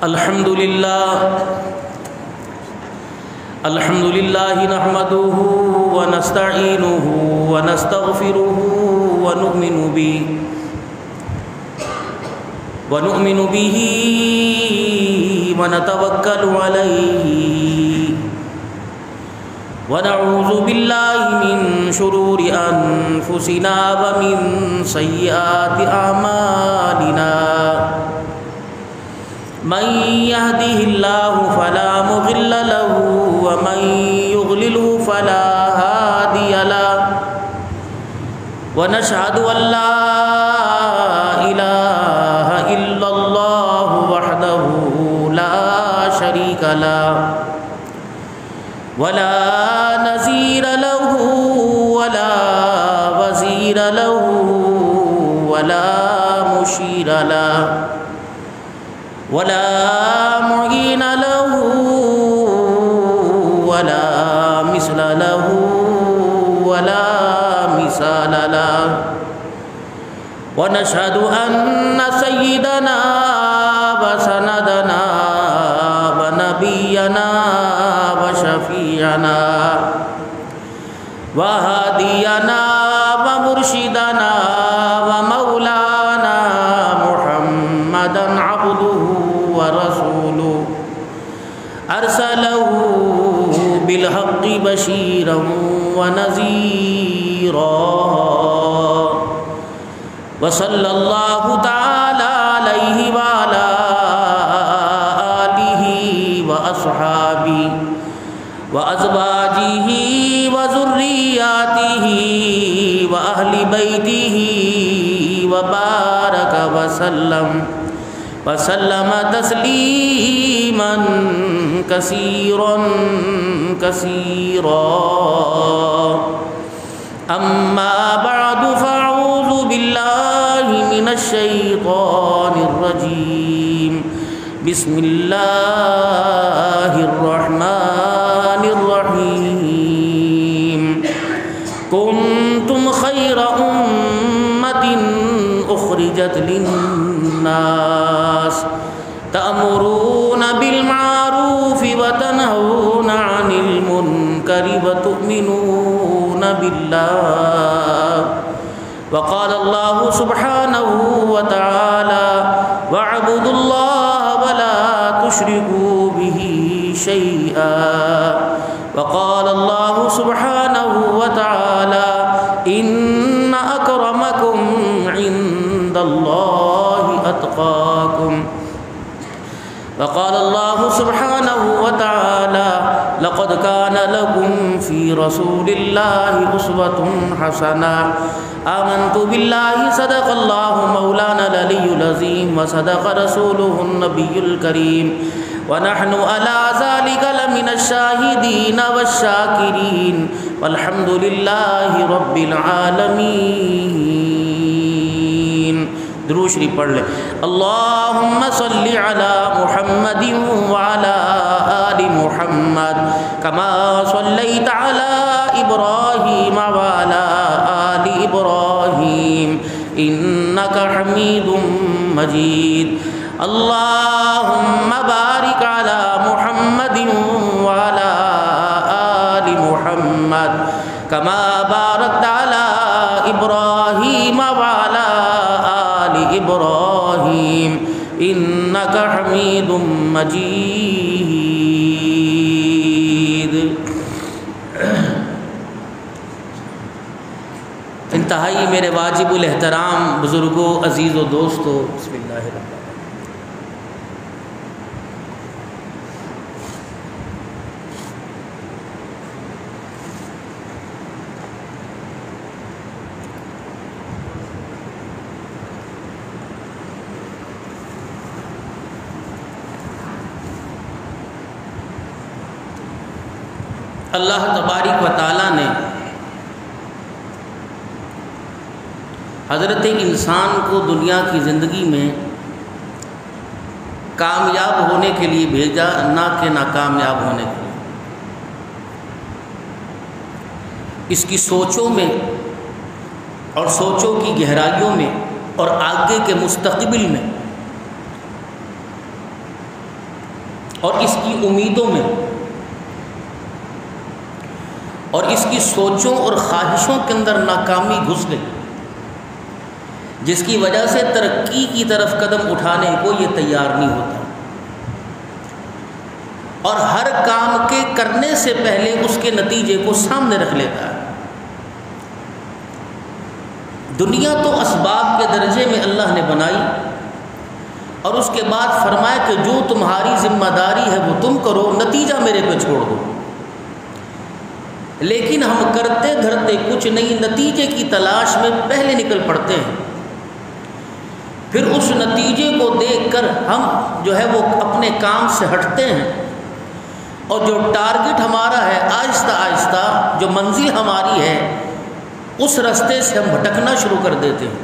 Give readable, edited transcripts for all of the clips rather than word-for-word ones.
الحمدللہ نحمده ونستعینه ونستغفره ونؤمن به ونتوکل علیہ ونعوذ باللہ من شرور انفسنا ومن سیئات اعمالنا من يهده الله فلا مضل له ومن يضلل فلا هادي له ونشهد أن لا إله إلا الله وحده لا شريك له ولا نظير له ولا وزير له ولا مشير له ولا معين له ولا مثل له ولا مثال له ونشهد أن سيدنا وسندنا ونبينا وشفيعنا وهادينا ومرشدنا ومولانا محمدا عبده ورسوله أرسله بالحق بشيرا ونذيرا وصلى الله تعالى عليه وعلى آله وأصحابه وأزواجه وذرياته وأهل بيته وبارك وسلم تسليما كثيرا أما بعد فأعوذ بالله من الشيطان الرجيم بسم الله الرحمن الرحيم كنتم خير أمة أخرجت للناس تأمرون بالمعروف وتنهون عن المنكر وتؤمنون بالله وقال الله سبحانه وتعالى واعبدوا الله ولا تشركوا به شيئا وقال الله سبحانه وتعالى إن أكرمكم عند الله أتقاكم وقال الله سبحانه وتعالى لقد كان لكم في رسول الله أسوة حسنة آمنت بالله صدق الله مولانا العلي العظيم وصدق رسوله النبي الكريم ونحن على ذلك لمن الشاهدين والشاكرين والحمد لله رب العالمين. درود شریف پڑھ لیں. اللہم صلی علی محمد وعلی آل محمد کما صلیت علی ابراہیم وعلی آل ابراہیم انک حمید مجید. اللہم بارک علی محمد وعلی آل محمد کما بارکت علی ابراہیم وعلی ابراہیم انک حمید مجید. انتہائی میرے واجب الاحترام بزرگوں، عزیز و دوستو، بسم اللہ الرحمن الرحیم. اللہ تبارک و تعالیٰ نے حضرت انسان کو دنیا کی زندگی میں کامیاب ہونے کے لیے بھیجا، نہ کہ ناکامیاب ہونے کے لیے. اس کی سوچوں میں اور سوچوں کی گہرائیوں میں اور آگے کے مستقبل میں اور اس کی امیدوں میں اور اس کی سوچوں اور خواہشوں کے اندر ناکامی گھس گئی، جس کی وجہ سے ترقی کی طرف قدم اٹھانے کو یہ تیار نہیں ہوتا، اور ہر کام کے کرنے سے پہلے اس کے نتیجے کو سامنے رکھ لیتا ہے۔ دنیا تو اسباب کے درجے میں اللہ نے بنائی، اور اس کے بعد فرمایا کہ جو تمہاری ذمہ داری ہے وہ تم کرو، نتیجہ میرے پہ چھوڑ دو۔ لیکن ہم کرتے دھرتے کچھ نہیں، نتیجے کی تلاش میں پہلے نکل پڑتے ہیں، پھر اس نتیجے کو دیکھ کر ہم جو ہے وہ اپنے کام سے ہٹتے ہیں، اور جو ٹارگٹ ہمارا ہے آہستہ آہستہ جو منزل ہماری ہے اس راستے سے ہم بھٹکنا شروع کر دیتے ہیں۔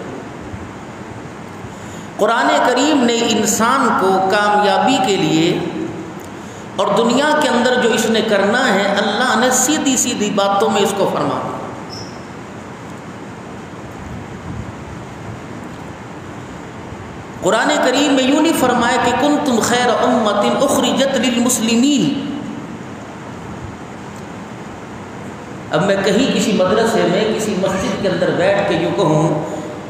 قرآن کریم نے انسان کو کامیابی کے لیے اور دنیا کے اندر جو اس نے کرنا ہے، اللہ نے سیدھی سیدھی باتوں میں اس کو فرما دیا۔ قرآن کریم میں یوں نہیں فرمایا کہ کنتم خیر امۃ اخرجت للمسلمین۔ اب میں کہیں کسی مدرسے میں کسی مسجد کے اندر بیٹھ کے یوں کہوں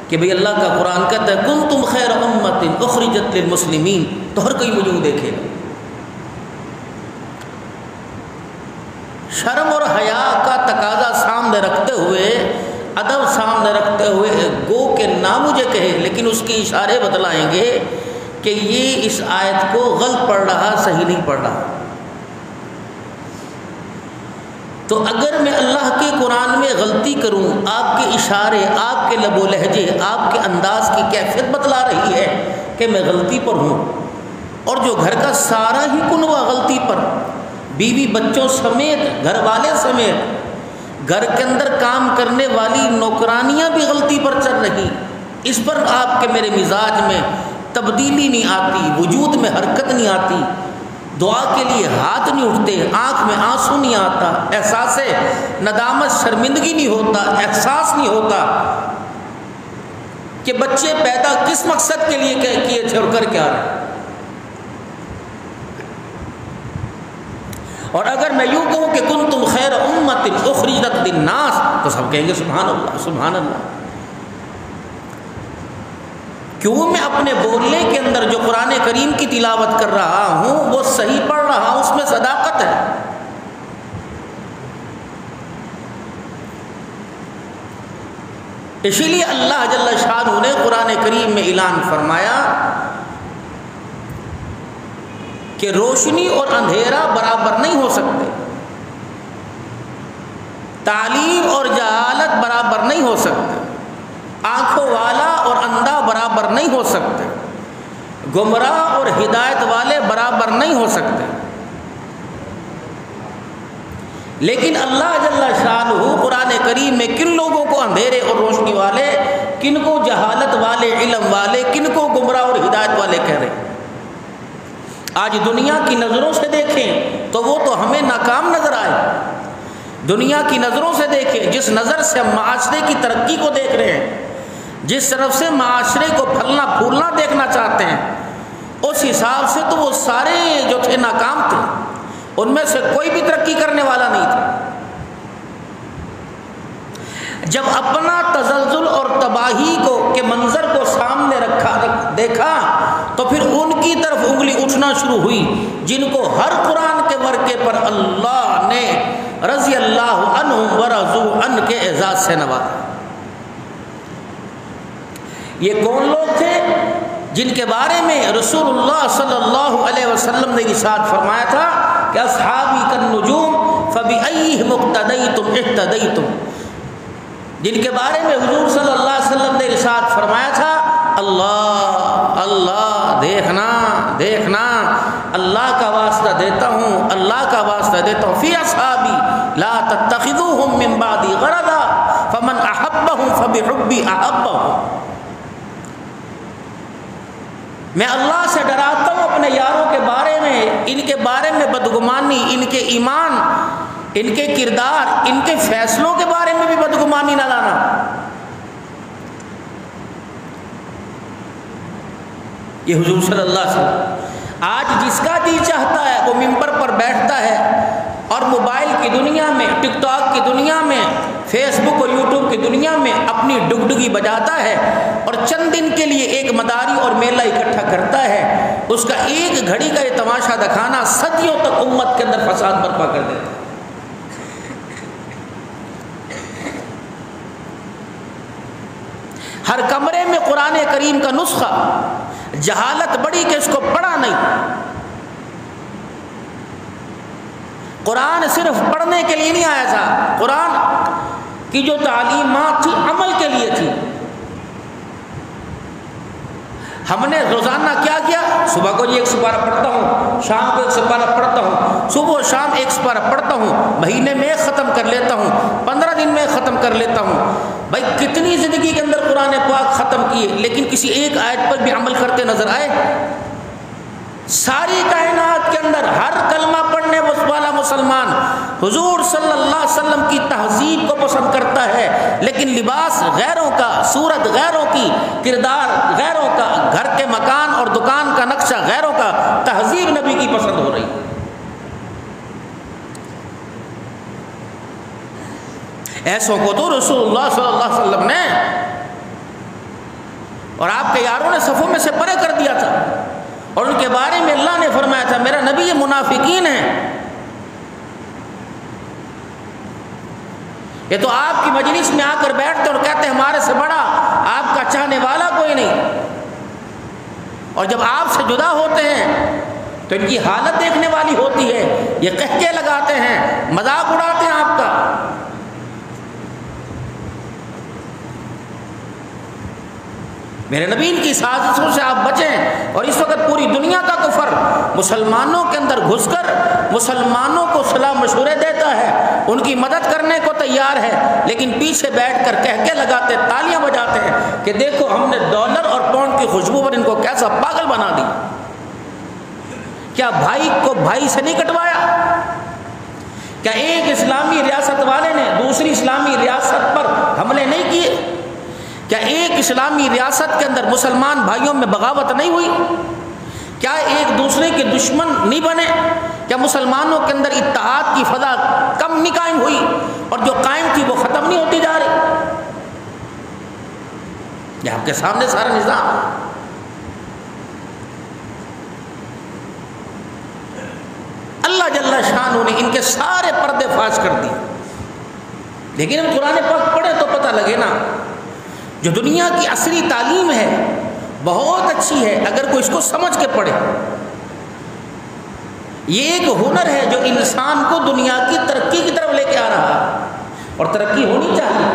کہ بھئی اللہ کا قرآن کہتا ہے کنتم خیر امۃ اخرجت للمسلمین، تو ہر کوئی مجھے دیکھے گا۔ شرم اور حیا کا تقاضا سامنے رکھتے ہوئے، ادب سامنے رکھتے ہوئے، گو کہ نہ مجھے کہے لیکن اس کے اشارے بتلائیں گے کہ یہ اس آیت کو غلط پڑھ رہا، صحیح نہیں پڑھ رہا۔ تو اگر میں اللہ کے قرآن میں غلطی کروں، آپ کے اشارے، آپ کے لب و لہجے، آپ کے انداز کی کیفیت بتلا رہی ہے کہ میں غلطی پر ہوں، اور جو گھر کا سارا ہی کنوا غلطی پر، بیوی بچوں سمیت، گھر والے سمیت، گھر کے اندر کام کرنے والی نوکرانیاں بھی غلطی پر چل رہی، اس پر آپ کے میرے مزاج میں تبدیلی نہیں آتی، وجود میں حرکت نہیں آتی، دعا کے لیے ہاتھ نہیں اٹھتے، آنکھ میں آنسو نہیں آتا، احساس ندامت شرمندگی نہیں ہوتا، احساس نہیں ہوتا کہ بچے پیدا کس مقصد کے لیے کیے تھے اور کر کیا رہے۔ اور اگر میں یوں کہوں کہ کنتم خیر امۃ اخرجت للناس، تو سب کہیں گے سبحان اللہ سبحان اللہ۔ کیوں میں اپنے بولنے کے اندر جو قرآن کریم کی تلاوت کر رہا ہوں وہ صحیح پڑھ رہا ہوں، اس میں صداقت ہے۔ اسی لیے اللہ جل شانہ نے قرآن کریم میں اعلان فرمایا کہ روشنی اور اندھیرا برابر نہیں ہو سکتے، تعلیم اور جہالت برابر نہیں ہو سکتے، آنکھوں والا اور اندھا برابر نہیں ہو سکتے، گمراہ اور ہدایت والے برابر نہیں ہو سکتے۔ لیکن اللہ جل شانہ قرآن کریم میں کن لوگوں کو اندھیرے اور روشنی والے، کن کو جہالت والے، علم والے، کن کو گمراہ اور ہدایت والے کہہ رہے ہیں۔ آج دنیا کی نظروں سے دیکھیں تو وہ تو ہمیں ناکام نظر آئے، دنیا کی نظروں سے دیکھیں، جس نظر سے ہم معاشرے کی ترقی کو دیکھ رہے ہیں، جس طرف سے معاشرے کو پھلنا پھولنا دیکھنا چاہتے ہیں، اس حساب سے تو وہ سارے جو تھے ناکام تھے، ان میں سے کوئی بھی ترقی کرنے والا نہیں تھا۔ جب اپنا تزلزل اور تباہی کے منظر کو سامنے دیکھا تو پھر ان کی طرف انگلی اٹھنا شروع ہوئی جن کو ہر قرآن کے ورقے پر اللہ نے رضی اللہ عنہم ورضوا عنہ کے اعزاز سے نوازا۔ یہ کون لوگ تھے جن کے بارے میں رسول اللہ صلی اللہ علیہ وسلم نے ارشاد فرمایا تھا کہ اصحابی کالنجوم فبأیہم اقتدیتم اہتدیتم، جن کے بارے میں حضور صلی اللہ علیہ وسلم نے ارشاد فرمایا تھا اللہ اللہ، دیکھنا دیکھنا، اللہ کا واسطہ دیتا ہوں، اللہ کا واسطہ دیتا ہوں، فی اصحابی لا تتخذوہم من بعدی غرضا فمن احبہم فبحبی احبہم۔ میں اللہ سے ڈراتا ہوں اپنے یاروں کے بارے میں، ان کے بارے میں بدگمانی، ان کے ایمان، ان کے کردار، ان کے فیصلوں کے بارے میں بھی بدگمانی نہ لانا۔ یہ حضور صلی اللہ علیہ وسلم آج جس کا جی چاہتا ہے وہ ممبر پر بیٹھتا ہے اور موبائل کی دنیا میں، ٹک ٹاک کی دنیا میں، فیس بک اور یوٹیوب کی دنیا میں اپنی ڈگڈگی بجاتا ہے اور چند دن کے لیے ایک مداری اور میلہ اکٹھا کرتا ہے۔ اس کا ایک گھڑی کا یہ تماشا دکھانا صدیوں تک امت کے اندر فساد برپا کر دیتا ہے۔ ہر کمرے میں قرآن کریم کا نسخہ، جہالت بڑی کہ اس کو پڑھا نہیں۔ قرآن صرف پڑھنے کے لیے نہیں آیا تھا، قرآن کی جو تعلیمات تھی عمل کے لیے تھی۔ ہم نے روزانہ کیا کیا؟ صبح کو ایک سپارہ پڑھتا ہوں، شام کو ایک سپارہ پڑھتا ہوں، صبح و شام ایک سپارہ پڑھتا ہوں، مہینے میں ختم کر لیتا ہوں، 15 دن میں ختم کر لیتا ہوں۔ بھائی کتنی زندگی کے اندر قرآن پاک ختم کیے، لیکن کسی ایک آیت پر بھی عمل کرتے نظر آئے؟ ساری کائنات کے اندر ہر کلمہ پڑھنے والا مسلمان حضور صلی اللہ علیہ وسلم کی تہذیب کو پسند کرتا ہے، لیکن لباس غیروں کا، صورت غیروں کی، کردار غیروں کا، گھر کے مکان اور دکان کا نقشہ غیروں کا، تہذیب نبی کی پسند ہو رہی۔ ایسوں کو تو رسول اللہ صلی اللہ علیہ وسلم نے اور آپ کے یاروں نے صفوں میں سے پرے کر دیا تھا، اور ان کے بارے میں اللہ نے فرمایا تھا میرا نبی یہ منافقین ہیں۔ یہ تو آپ کی مجلس میں آ کر بیٹھتے اور کہتے ہیں ہمارے سے بڑا آپ کا چاہنے والا کوئی نہیں، اور جب آپ سے جدا ہوتے ہیں تو ان کی حالت دیکھنے والی ہوتی ہے، یہ قہقہے لگاتے ہیں، مذاق اڑاتے ہیں آپ کا۔ میرے نبی ان کی سازشوں سے آپ بچیں۔ اور اس وقت پوری دنیا کا کفر مسلمانوں کے اندر گھس کر مسلمانوں کو صلاح مشورے دیتا ہے، ان کی مدد کرنے کو تیار ہے، لیکن پیچھے بیٹھ کر کہکے لگاتے، تالیاں بجاتے ہیں کہ دیکھو ہم نے ڈالر اور پاؤنڈ کی خوشبو پر ان کو کیسا پاگل بنا دی۔ کیا بھائی کو بھائی سے نہیں کٹوایا؟ کیا ایک اسلامی ریاست والے نے دوسری اسلامی ریاست پر حملے نہیں کیے؟ کیا ایک اسلامی ریاست کے اندر مسلمان بھائیوں میں بغاوت نہیں ہوئی؟ کیا ایک دوسرے کے دشمن نہیں بنے؟ کیا مسلمانوں کے اندر اتحاد کی فضا کم نہیں قائم ہوئی؟ اور جو قائم تھی وہ ختم نہیں ہوتی جا رہی؟ یہ آپ کے سامنے سارا نظام۔ اللہ جل شانہ نے ان کے سارے پردے فاش کر دیے، لیکن ہم قرآن پاک پڑھیں تو پتہ لگے نا، جو دنیا کی عصری تعلیم ہے بہت اچھی ہے اگر کوئی اس کو سمجھ کے پڑھے۔ یہ ایک ہنر ہے جو انسان کو دنیا کی ترقی کی طرف لے کے آ رہا ہے، اور ترقی ہونی چاہیے۔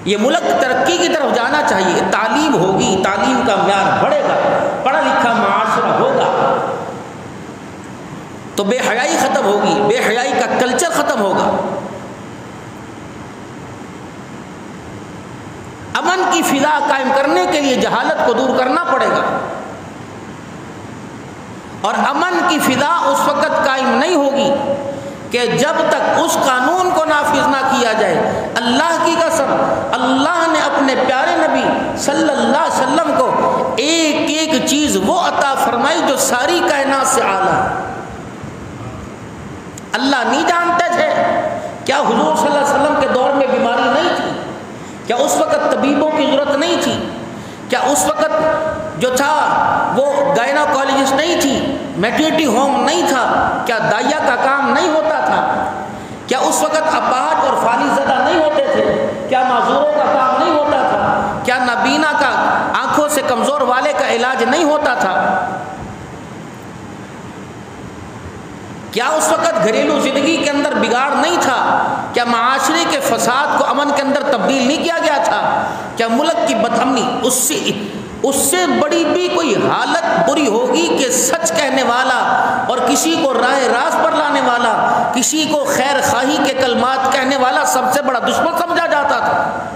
یہ ملک ترقی کی طرف جانا چاہیے، تعلیم ہوگی، تعلیم کا معیار بڑھے گا، پڑھا لکھا معاشرہ ہوگا تو بے حیائی ختم ہوگی، بے حیائی کا کلچر ختم ہوگا۔ امن کی فضا قائم کرنے کے لیے جہالت کو دور کرنا پڑے گا، اور امن کی فضا اس وقت قائم نہیں ہوگی کہ جب تک اس قانون کو نافذ نہ کیا جائے۔ اللہ کی قسم، اللہ نے اپنے پیارے نبی صلی اللہ علیہ وسلم کو ایک ایک چیز وہ عطا فرمائی جو ساری کائنات سے اعلیٰ ہے۔ اللہ نہیں جانتے تھے کیا حضور صلی اللہ علیہ وسلم کے دور میں بیماری نہیں تھی؟ کیا اس وقت طبیبوں کی ضرورت نہیں تھی؟ کیا اس وقت جو تھا وہ گائناکالوجسٹ نہیں تھی، میٹرنٹی ہوم نہیں تھا؟ کیا دائیا کا کام نہیں ہوتا تھا؟ کیا اس وقت اپاہج اور فالج زدہ نہیں ہوتے تھے؟ کیا معذوروں کا کام نہیں ہوتا تھا؟ کیا نابینا کا، آنکھوں سے کمزور والے کا علاج نہیں ہوتا تھا؟ کیا اس وقت گھریلو زندگی کے اندر بگاڑ نہیں تھا؟ کیا معاشرے کے فساد کو امن کے اندر تبدیل نہیں کیا گیا تھا؟ کیا ملک کی بدامنی اس سے بڑی بھی کوئی حالت بری ہوگی کہ سچ کہنے والا اور کسی کو راہ راست پر لانے والا، کسی کو خیر خواہی کے کلمات کہنے والا سب سے بڑا دشمن سمجھا جاتا تھا؟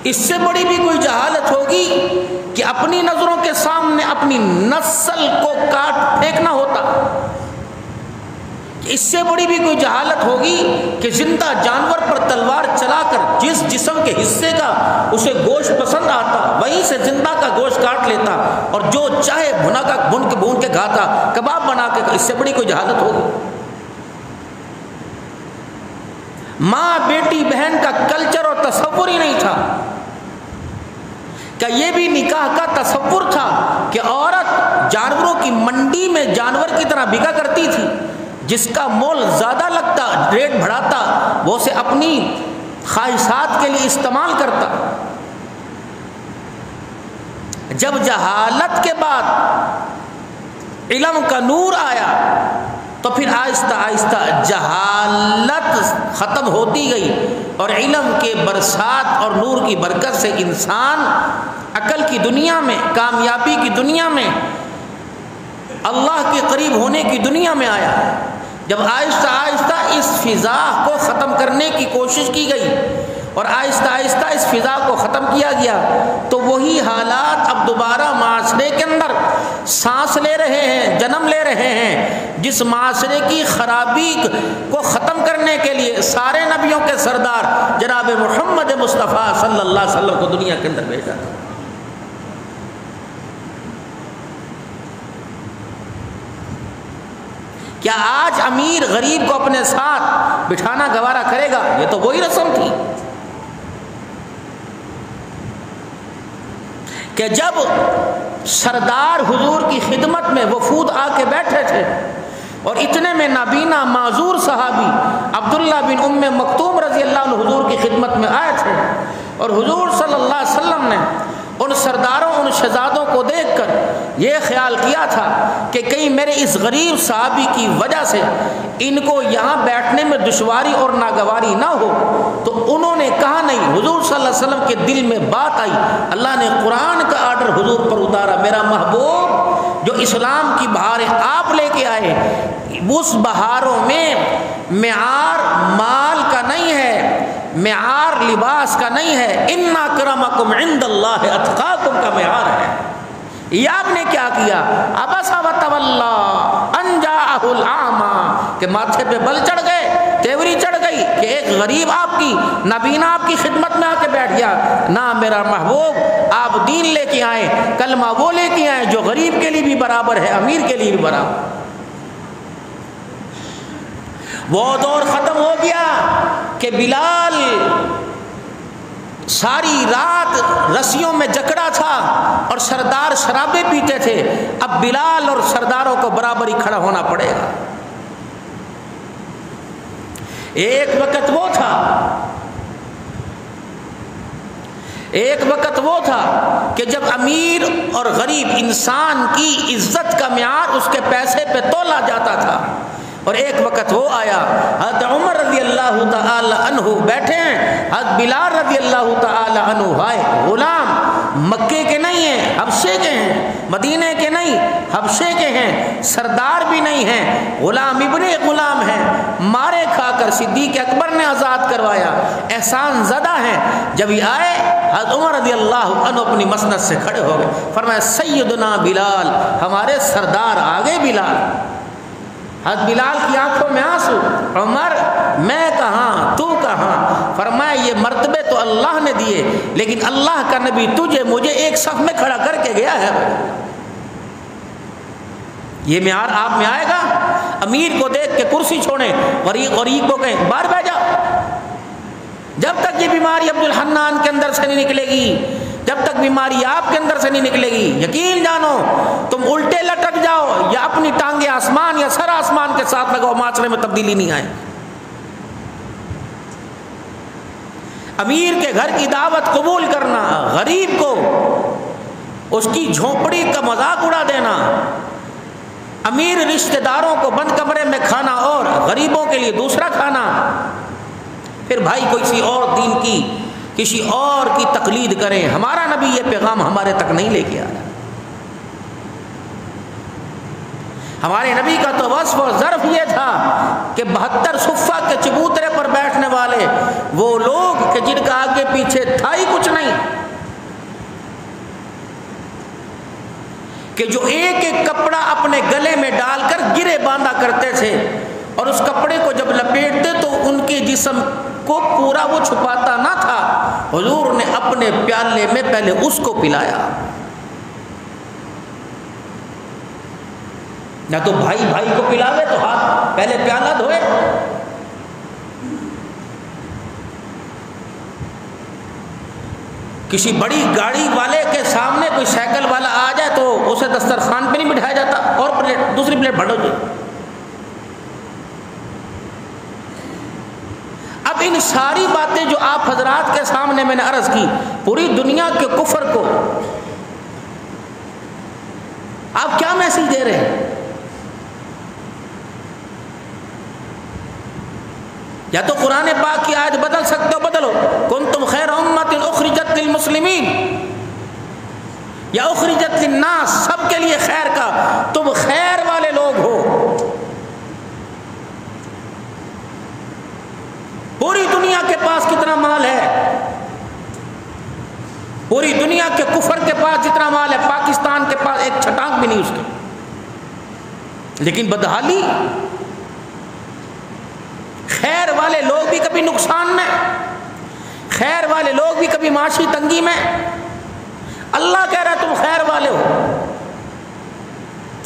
اس سے بڑی بھی کوئی جہالت ہوگی کہ اپنی نظروں کے سامنے اپنی نسل کو کاٹ پھینکنا ہوتا، اس سے بڑی بھی کوئی جہالت ہوگی کہ زندہ جانور پر تلوار چلا کر جس جسم کے حصے کا اسے گوشت پسند آتا وہیں سے زندہ کا گوشت کاٹ لیتا اور جو چاہے بھون کے کھاتا، کباب بنا کے، اس سے بڑی کوئی جہالت ہوگی؟ ماں بیٹی بہن کا کلچر اور تصور ہی نہیں تھا۔ کیا یہ بھی نکاح کا تصور تھا کہ عورت جانوروں کی منڈی میں جانور کی طرح بکا کرتی تھی؟ جس کا مول زیادہ لگتا، ریٹ بڑھاتا، وہ اسے اپنی خواہشات کے لیے استعمال کرتا۔ جب جہالت کے بعد علم کا نور آیا تو پھر آہستہ آہستہ جہالت ختم ہوتی گئی اور علم کے برسات اور نور کی برکت سے انسان عقل کی دنیا میں، کامیابی کی دنیا میں، اللہ کے قریب ہونے کی دنیا میں آیا۔ جب آہستہ آہستہ اس فضا کو ختم کرنے کی کوشش کی گئی اور آہستہ آہستہ اس فضا کو ختم کیا گیا تو وہی حالات اب دوبارہ معاشرے کے اندر سانس لے رہے ہیں، جنم لے رہے ہیں، جس معاشرے کی خرابی کو ختم کرنے کے لیے سارے نبیوں کے سردار جناب محمد مصطفیٰ صلی اللہ علیہ وسلم کو دنیا کے اندر بھیجا تھا۔ کیا آج امیر غریب کو اپنے ساتھ بٹھانا گوارا کرے گا؟ یہ تو وہی رسم تھی کہ جب سردار حضور کی خدمت میں وفود آ کے بیٹھے تھے اور اتنے میں نابینا معذور صحابی عبداللہ بن ام مکتوم رضی اللہ عنہ حضور کی خدمت میں آئے تھے اور حضور صلی اللہ علیہ وسلم نے ان سرداروں، ان شہزادوں کو دیکھ کر یہ خیال کیا تھا کہ کہیں میرے اس غریب صحابی کی وجہ سے ان کو یہاں بیٹھنے میں دشواری اور ناگواری نہ ہو، تو انہوں نے کہا نہیں۔ حضور صلی اللہ علیہ وسلم کے دل میں بات آئی، اللہ نے قرآن کا آرڈر حضور پر اتارا، میرا محبوب جو اسلام کی بہاریں آپ لے کے آئے، اس بہاروں میں معیار مال کا نہیں ہے، معیار لباس کا نہیں ہے، ان اکرمکم عند اللہ اتقاکم کا معیار ہے۔ یہ آپ نے کیا کیا؟ عبس وتولی ان جاءہ الاعمی، کہ ماتھے پہ بل چڑھ گئے، تیوری چڑھ گئی کہ ایک غریب آپ کی نابینا آپ کی خدمت میں آ کے بیٹھ گیا۔ نہ میرا محبوب، آپ دین لے کے آئے، کلمہ وہ لے کے آئے جو غریب کے لیے بھی برابر ہے، امیر کے لیے بھی برابر۔ وہ دور ختم ہو گیا کہ بلال ساری رات رسیوں میں جکڑا تھا اور سردار شرابیں پیتے تھے، اب بلال اور سرداروں کو برابر ہی کھڑا ہونا پڑے گا۔ ایک وقت وہ تھا کہ جب امیر اور غریب انسان کی عزت کا معیار اس کے پیسے پہ تولا جاتا تھا، اور ایک وقت وہ آیا حضرت عمر رضی اللہ تعالی عنہ بیٹھے ہیں، حضرت بلال رضی اللہ تعالی عنہ آئے، غلام مکے کے نہیں ہیں، حبشے کے ہیں، مدینے کے نہیں، حبشے کے ہیں، سردار بھی نہیں ہیں، غلام ابن غلام ہیں، مارے کھا کر صدیق اکبر نے آزاد کروایا، احسان زدہ ہیں۔ جب یہ آئے حضرت عمر رضی اللہ عنہ اپنی مسند سے کھڑے ہو گئے، فرمایا سیدنا بلال، ہمارے سردار آگے بلال۔ حضرت بلال کی آنکھوں میں آنسو، عمر میں کہاں تو کہاں؟ فرمایا یہ مرتبے تو اللہ نے دیے، لیکن اللہ کا نبی تجھے مجھے ایک صف میں کھڑا کر کے گیا ہے۔ یہ معیار آپ میں آئے گا؟ امیر کو دیکھ کے کرسی چھوڑیں، غریب کو کہیں باہر بیٹھ جا۔ جب تک یہ بیماری عبد الحنان کے اندر سے نہیں نکلے گی، جب تک بیماری آپ کے اندر سے نہیں نکلے گی، یقین جانو تم الٹے لٹک جاؤ یا اپنی ٹانگیں آسمان یا سر آسمان کے ساتھ لگاؤ، معاشرے میں تبدیلی نہیں آئے۔ امیر کے گھر کی دعوت قبول کرنا، غریب کو اس کی جھونپڑی کا مذاق اڑا دینا، امیر رشتہ داروں کو بند کمرے میں کھانا اور غریبوں کے لیے دوسرا کھانا، پھر بھائی کسی اور دین کی کسی اور کی تقلید کریں۔ ہمارا نبی یہ پیغام ہمارے تک نہیں لے کے آیا۔ ہمارے نبی کا تو وصف و ظرف یہ تھا کہ 72 صفہ کے چبوترے پر بیٹھنے والے وہ لوگ کہ جن کا آگے پیچھے تھا ہی کچھ نہیں، کہ جو ایک ایک کپڑا اپنے گلے میں ڈال کر گرے باندھا کرتے تھے، اور اس کپڑے کو جب لپیٹتے تو ان کے جسم کو پورا وہ چھپاتا نہ تھا. حضور نے اپنے پیالے میں پہلے اس کو پلایا. نہ تو بھائی بھائی کو پلاوے تو ہاتھ پہلے پیالہ دھوئے. کسی بڑی گاڑی والے کے سامنے کوئی سائیکل والا آ جائے تو اسے دسترخوان پہ نہیں بٹھایا جاتا, اور پلیٹ دوسری پلیٹ بھرو جی. اب ان ساری باتیں جو آپ حضرات کے سامنے میں نے عرض کی, پوری دنیا کے کفر کو آپ کیا میسج دے رہے ہیں؟ یا تو قرآن پاک کی آیت بدل سکتے ہو بدلو, کنتم خیر امت اخرجت للمسلمین, یا اخرجت للناس, سب کے لیے خیر کا, تم خیر والے لوگ ہو. پوری دنیا کے پاس کتنا مال ہے, پوری دنیا کے کفر کے پاس جتنا مال ہے, پاکستان کے پاس ایک چھٹانک بھی نہیں اس کی. لیکن بدحالی, خیر والے لوگ بھی کبھی نقصان میں, خیر والے لوگ بھی کبھی معاشی تنگی میں. اللہ کہہ رہا ہے تم خیر والے ہو,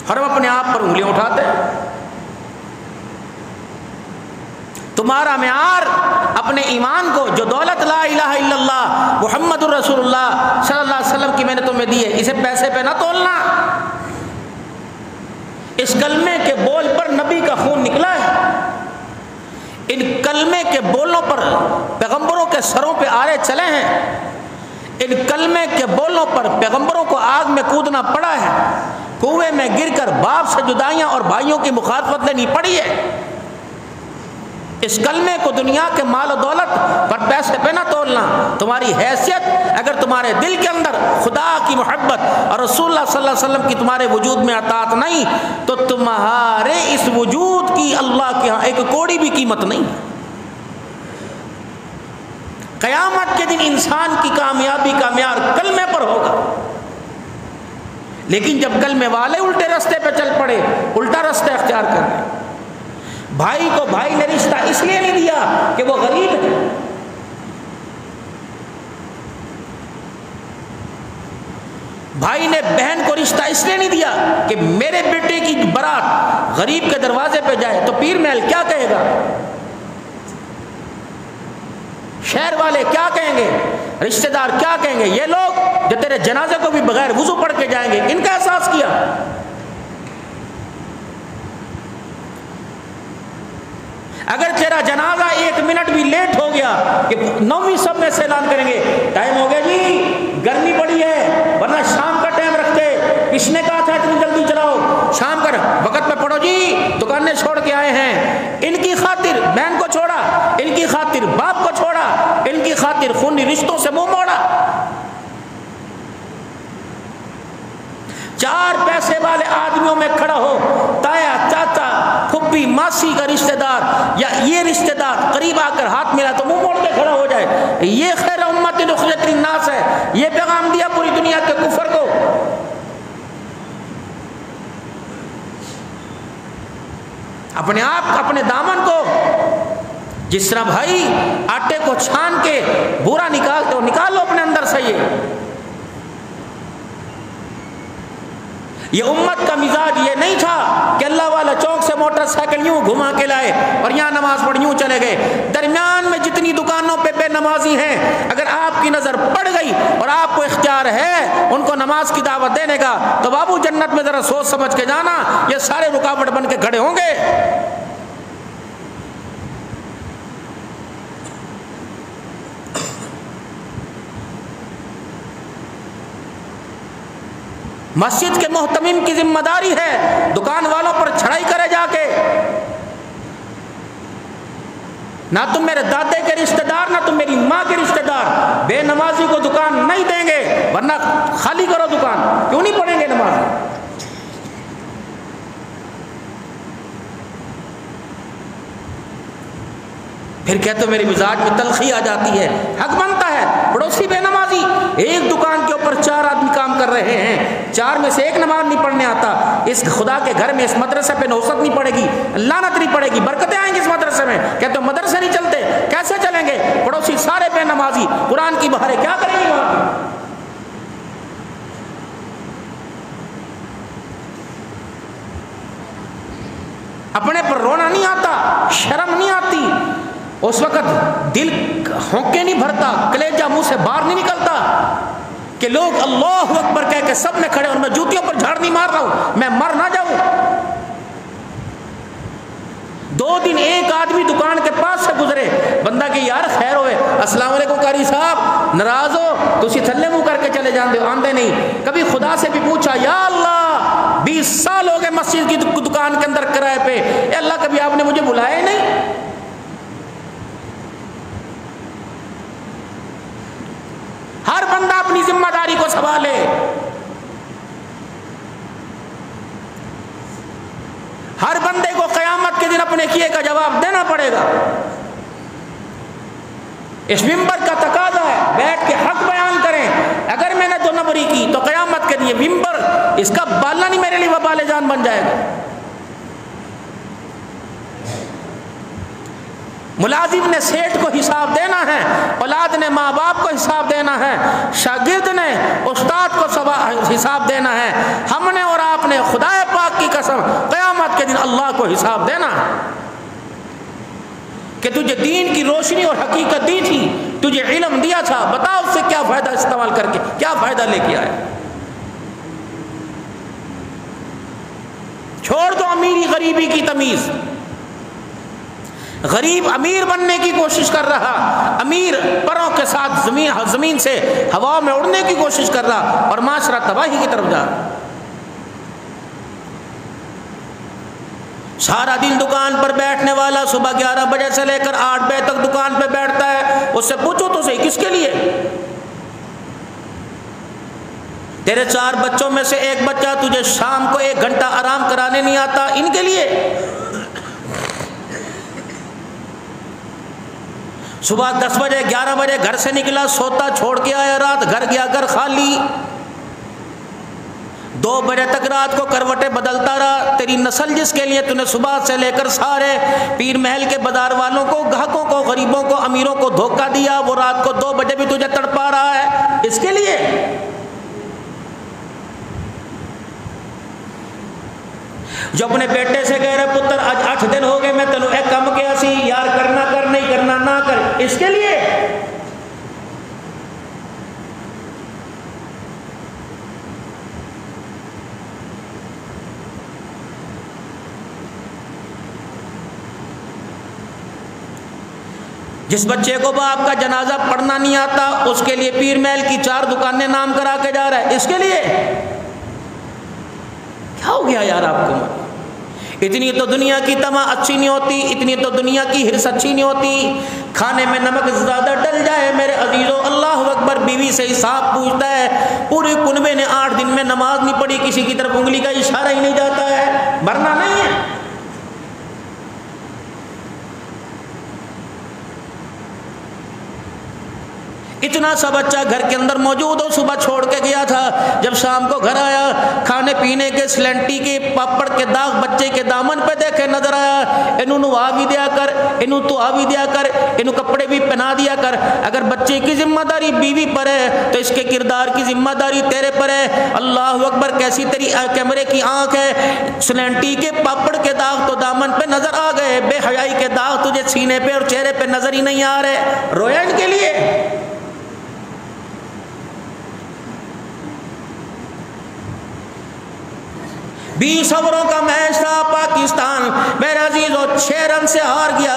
اور ہم اپنے آپ پر انگلیاں اٹھاتے ہیں. تمہارا معیار اپنے ایمان کو, جو دولت لا الہ الا اللہ محمد الرسول اللہ صلی اللہ علیہ وسلم کی میں نے تمہیں دی ہے, اسے پیسے پہ نہ تولنا. اس کلمے کے بول پر نبی کا خون نکلا ہے. ان کلمے کے بولوں پر پیغمبروں کے سروں پہ آرے چلے ہیں. ان کلمے کے بولوں پر پیغمبروں کو آگ میں کودنا پڑا ہے, کنویں میں گر کر باپ سے جدائیاں اور بھائیوں کی مخاطبت لینی پڑی ہے. اس کلمے کو دنیا کے مال و دولت پر پیسے پہ نہ تولنا. تمہاری حیثیت اگر تمہارے دل کے اندر خدا کی محبت اور رسول اللہ صلی اللہ علیہ وسلم کی تمہارے وجود میں اطاعت نہیں, تو تمہارے اس وجود کی اللہ کے ہاں ایک کوڑی بھی قیمت نہیں. قیامت کے دن انسان کی کامیابی کا معیار کلمے پر ہوگا. لیکن جب کلمے والے الٹے راستے پہ چل پڑے, الٹا راستہ اختیار کر لیں, بھائی کو بھائی نے رشتہ اس لیے نہیں دیا کہ وہ غریب ہے, بھائی نے بہن کو رشتہ اس لیے نہیں دیا کہ میرے بیٹے کی برات غریب کے دروازے پہ جائے تو پیر محل کیا کہے گا, شہر والے کیا کہیں گے, رشتہ دار کیا کہیں گے. یہ لوگ جو تیرے جنازے کو بھی بغیر وضو پڑھ کے جائیں گے, ان کا احساس کیا. اگر تیرا جنازہ 1 منٹ بھی لیٹ ہو گیا کہ 9ویں صف میں سے اعلان کریں گے ٹائم ہو گیا جی, گرمی بڑی ہے, ورنہ شام کا ٹائم رکھتے, کس نے کہا تھا اتنی جلدی چلاؤ, شام کا وقت پہ پڑھو جی, دکانیں چھوڑ کے آئے ہیں. ان کی خاطر بہن کو چھوڑا, ان کی خاطر باپ کو چھوڑا, ان کی خاطر خونی رشتوں سے منہ موڑا. 4 پیسے والے آدمیوں میں کھڑا ہو, تایا, چاچا, پھپھی, ماسی کا رشتہ دار یا یہ رشتہ دار قریب آ کر ہاتھ ملا تو منہ موڑ کے کھڑا ہو جائے. یہ خیر امت اخرجت للناس ہے. یہ پیغام دیا پوری دنیا کے کفر کو. اپنے آپ, اپنے دامن کو, جس طرح بھائی آٹے کو چھان کے بورا نکالتے ہو, نکال لو اپنے اندر سے. یہ امت کا مزاج یہ نہیں تھا کہ اللہ والا چوک سے موٹر سائیکل یوں گھما کے لائے اور یہاں نماز پڑھ یوں چلے گئے. درمیان میں جتنی دکانوں پہ بے نمازی ہیں, اگر آپ کی نظر پڑ گئی اور آپ کو اختیار ہے ان کو نماز کی دعوت دینے کا, تو بابو جنت میں ذرا سوچ سمجھ کے جانا, یہ سارے رکاوٹ بن کے کھڑے ہوں گے. مسجد کے محتمم کی ذمہ داری ہے دکان والوں پر چھڑائی کرے جا کے. نہ تم میرے دادے کے رشتہ دار, نہ تم میری ماں کے رشتہ دار بے نمازی کو دکان نہیں دیں گے, ورنہ خالی کرو دکان. کیوں نہیں پڑھیں گے نماز؟ پھر کہتے ہو میری مزاج میں تلخی آ جاتی ہے. حق بنتا ہے, پڑوسی بے نمازی, ایک دکان کے اوپر 4 آدمی کام کر رہے ہیں, 4 میں سے 1 نماز نہیں پڑھنے آتا, اس خدا کے گھر میں اس مدرسے پہ نحوست نہیں پڑے گی، لعنت نہیں پڑے گی، برکتیں آئیں گی اس مدرسے میں. کہتے مدرسے نہیں چلتے، کیسے چلیں گے؟ پڑوسی سارے بے نمازی، قرآن کی بہاریں کیا کریں گی وہاں؟ اپنے پر رونا نہیں آتا، شرم نہیں آتی، اس وقت دل ہونکے نہیں بھرتا، کلیجہ منہ سے باہر نہیں نکلتا کہ لوگ اللہ اکبر کہہ کے سب میں کھڑے اور میں جوتیوں پر جھاڑ نہیں مار رہا ہوں، میں مر نہ جاؤں. 2 دن ایک آدمی دکان کے پاس سے گزرے، بندہ کہ یار خیر ہوئے، السلام علیکم قاری صاحب، ناراض ہو تسی تھلے منہ کر کے چلے جاندے ہو، آندے نہیں. کبھی خدا سے بھی پوچھا یا اللہ 20 سال ہو گئے مسجد کی دکان کے اندر کرائے پہ، اے اللہ کبھی آپ نے مجھے بلایا ہی نہیں؟ ہر بندہ اپنی ذمہ داری کو سنبھالے. ہر بندے کو قیامت کے دن اپنے کیے کا جواب دینا پڑے گا. اس ممبر کا تقاضا ہے بیٹھ کے حق بیان کریں. اگر میں نے 2 نمبری کی تو قیامت کے دن یہ ممبر اس کا بالنا نہیں میرے لیے وبال جان بن جائے گا. ملازم نے سیٹھ کو حساب دینا ہے، اولاد نے ماں باپ کو حساب دینا ہے، شاگرد نے استاد کو حساب دینا ہے. ہم نے اور آپ نے خدا پاک کی قسم قیامت کے دن اللہ کو حساب دینا ہے کہ تجھے دین کی روشنی اور حقیقت دی تھی، تجھے علم دیا تھا، بتا اس سے کیا فائدہ استعمال کر کے کیا فائدہ لے کے آئے. چھوڑ دو امیری غریبی کی تمیز. غریب امیر بننے کی کوشش کر رہا، امیر پروں کے ساتھ زمین سے ہوا میں اڑنے کی کوشش کر رہا اور معاشرہ تباہی کی طرف جا رہا. سارا دن دکان پر بیٹھنے والا صبح 11 بجے سے لے کر 8 بجے تک دکان پہ بیٹھتا ہے، اس سے پوچھو تو صحیح کس کے لیے؟ تیرے 4 بچوں میں سے ایک بچہ تجھے شام کو 1 گھنٹہ آرام کرانے نہیں آتا، ان کے لیے؟ صبح 10 بجے 11 بجے گھر سے نکلا، سوتا چھوڑ کے آیا، رات گھر گیا، گھر خالی. 2 بجے تک رات کو کروٹیں بدلتا رہا. تیری نسل جس کے لیے تو نے صبح سے لے کر سارے پیر محل کے بازار والوں کو، گاہکوں کو، غریبوں کو، امیروں کو دھوکہ دیا، وہ رات کو 2 بجے بھی تجھے تڑپا رہا ہے، اس کے لیے؟ جو اپنے بیٹے سے کہہ رہے پتر آج 8 دن ہو گئے میں تینوں ایک کام کیا سی یار، کرنا کر، نہیں کرنا نہ کر، اس کے لیے؟ جس بچے کو باپ کا جنازہ پڑھنا نہیں آتا اس کے لیے پیر محل کی 4 دکانیں نام کرا کے جا رہا ہے، اس کے لیے؟ کیا ہو گیا یار آپ کو؟ اتنی تو دنیا کی طمع اچھی نہیں ہوتی، اتنی تو دنیا کی حرص اچھی نہیں ہوتی. کھانے میں نمک زیادہ ڈل جائے میرے عزیزو، اللہ اکبر، بیوی سے حساب پوچھتا ہے. پورے کنبے نے 8 دن میں نماز نہیں پڑھی، کسی کی طرف انگلی کا اشارہ ہی نہیں جاتا ہے، مرنا نہیں ہے. اتنا سا بچہ گھر کے اندر موجود ہو، صبح چھوڑ کے گیا تھا، جب شام کو گھر آیا کھانے پینے کے سلنٹی کے پاپڑ کے داغ بچے کے دامن پہ دیکھے نظر آیا. انہوں نوا بھی دیا کر، انہوں تو آ بھی دیا کر، انہوں کپڑے بھی پہنا دیا کر. اگر بچے کی ذمہ داری بیوی پر ہے تو اس کے کردار کی ذمہ داری تیرے پر ہے. اللہ اکبر، کیسی تیری کیمرے کی آنکھ ہے، سلنٹی کے پاپڑ کے داغ تو دامن پہ نظر آ گئے، بے حیائی کے داغ تجھے سینے پہ اور چہرے پہ نظر ہی نہیں آ رہے. رویا ان کے لیے؟ 20 اووروں کا میچ تھا، پاکستان میرے عزیزو 6 رن سے ہار گیا.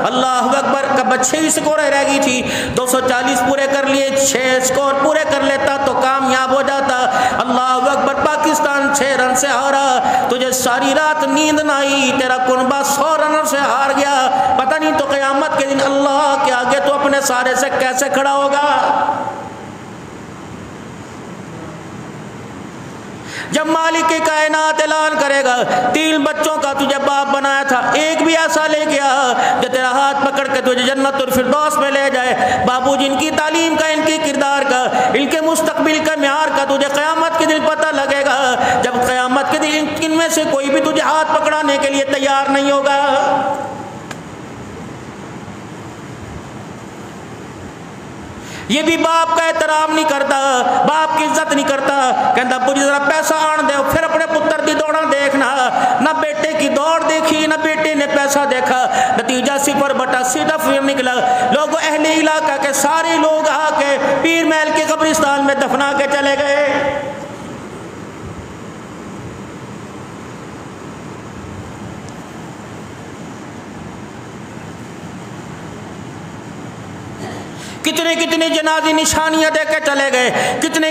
اللہ اکبر، کب 6 سکوریں رہ گئی تھی، 240 پورے کر لیے، 6 سکور پورے کر لیتا تو کامیاب ہو جاتا. اللہ اکبر، پاکستان 6 رن سے ہارا. تجھے ساری رات نیند نہ آئی، تیرا کنبہ 100 رنوں سے ہار گیا. پتہ نہیں تو قیامت کے دن اللہ کے آگے تو اپنے سارے سے کیسے کھڑا ہوگا. جب مالک کائنات اعلان کرے گا 3 بچوں کا تجھے باپ بنایا تھا، ایک بھی ایسا لے گیا جو تیرا ہاتھ پکڑ کے تجھے جنت الفردوس میں لے جائے، بابو جن کی تعلیم کا، ان کی کردار کا، ان کے مستقبل کا معیار کا تجھے قیامت کے دن پتہ لگے گا، جب قیامت کے دن ان میں سے کوئی بھی تجھے ہاتھ پکڑانے کے لیے تیار نہیں ہوگا۔ یہ بھی باپ کا احترام نہیں کرتا، باپ کی عزت نہیں کرتا، کہتا مجھے ذرا پیسہ آن دے، پھر اپنے پتر کی دوڑا دیکھنا، نہ بیٹے کی دوڑ دیکھی نہ بیٹے نے پیسہ دیکھا، نتیجہ 0/0 نکلا۔ لوگ اہل علاقہ کے سارے لوگ آ کے پیر محل کے قبرستان میں دفنا کے چلے گئے۔ کتنے جنازے نشانیاں دے کے چلے گئے، کتنے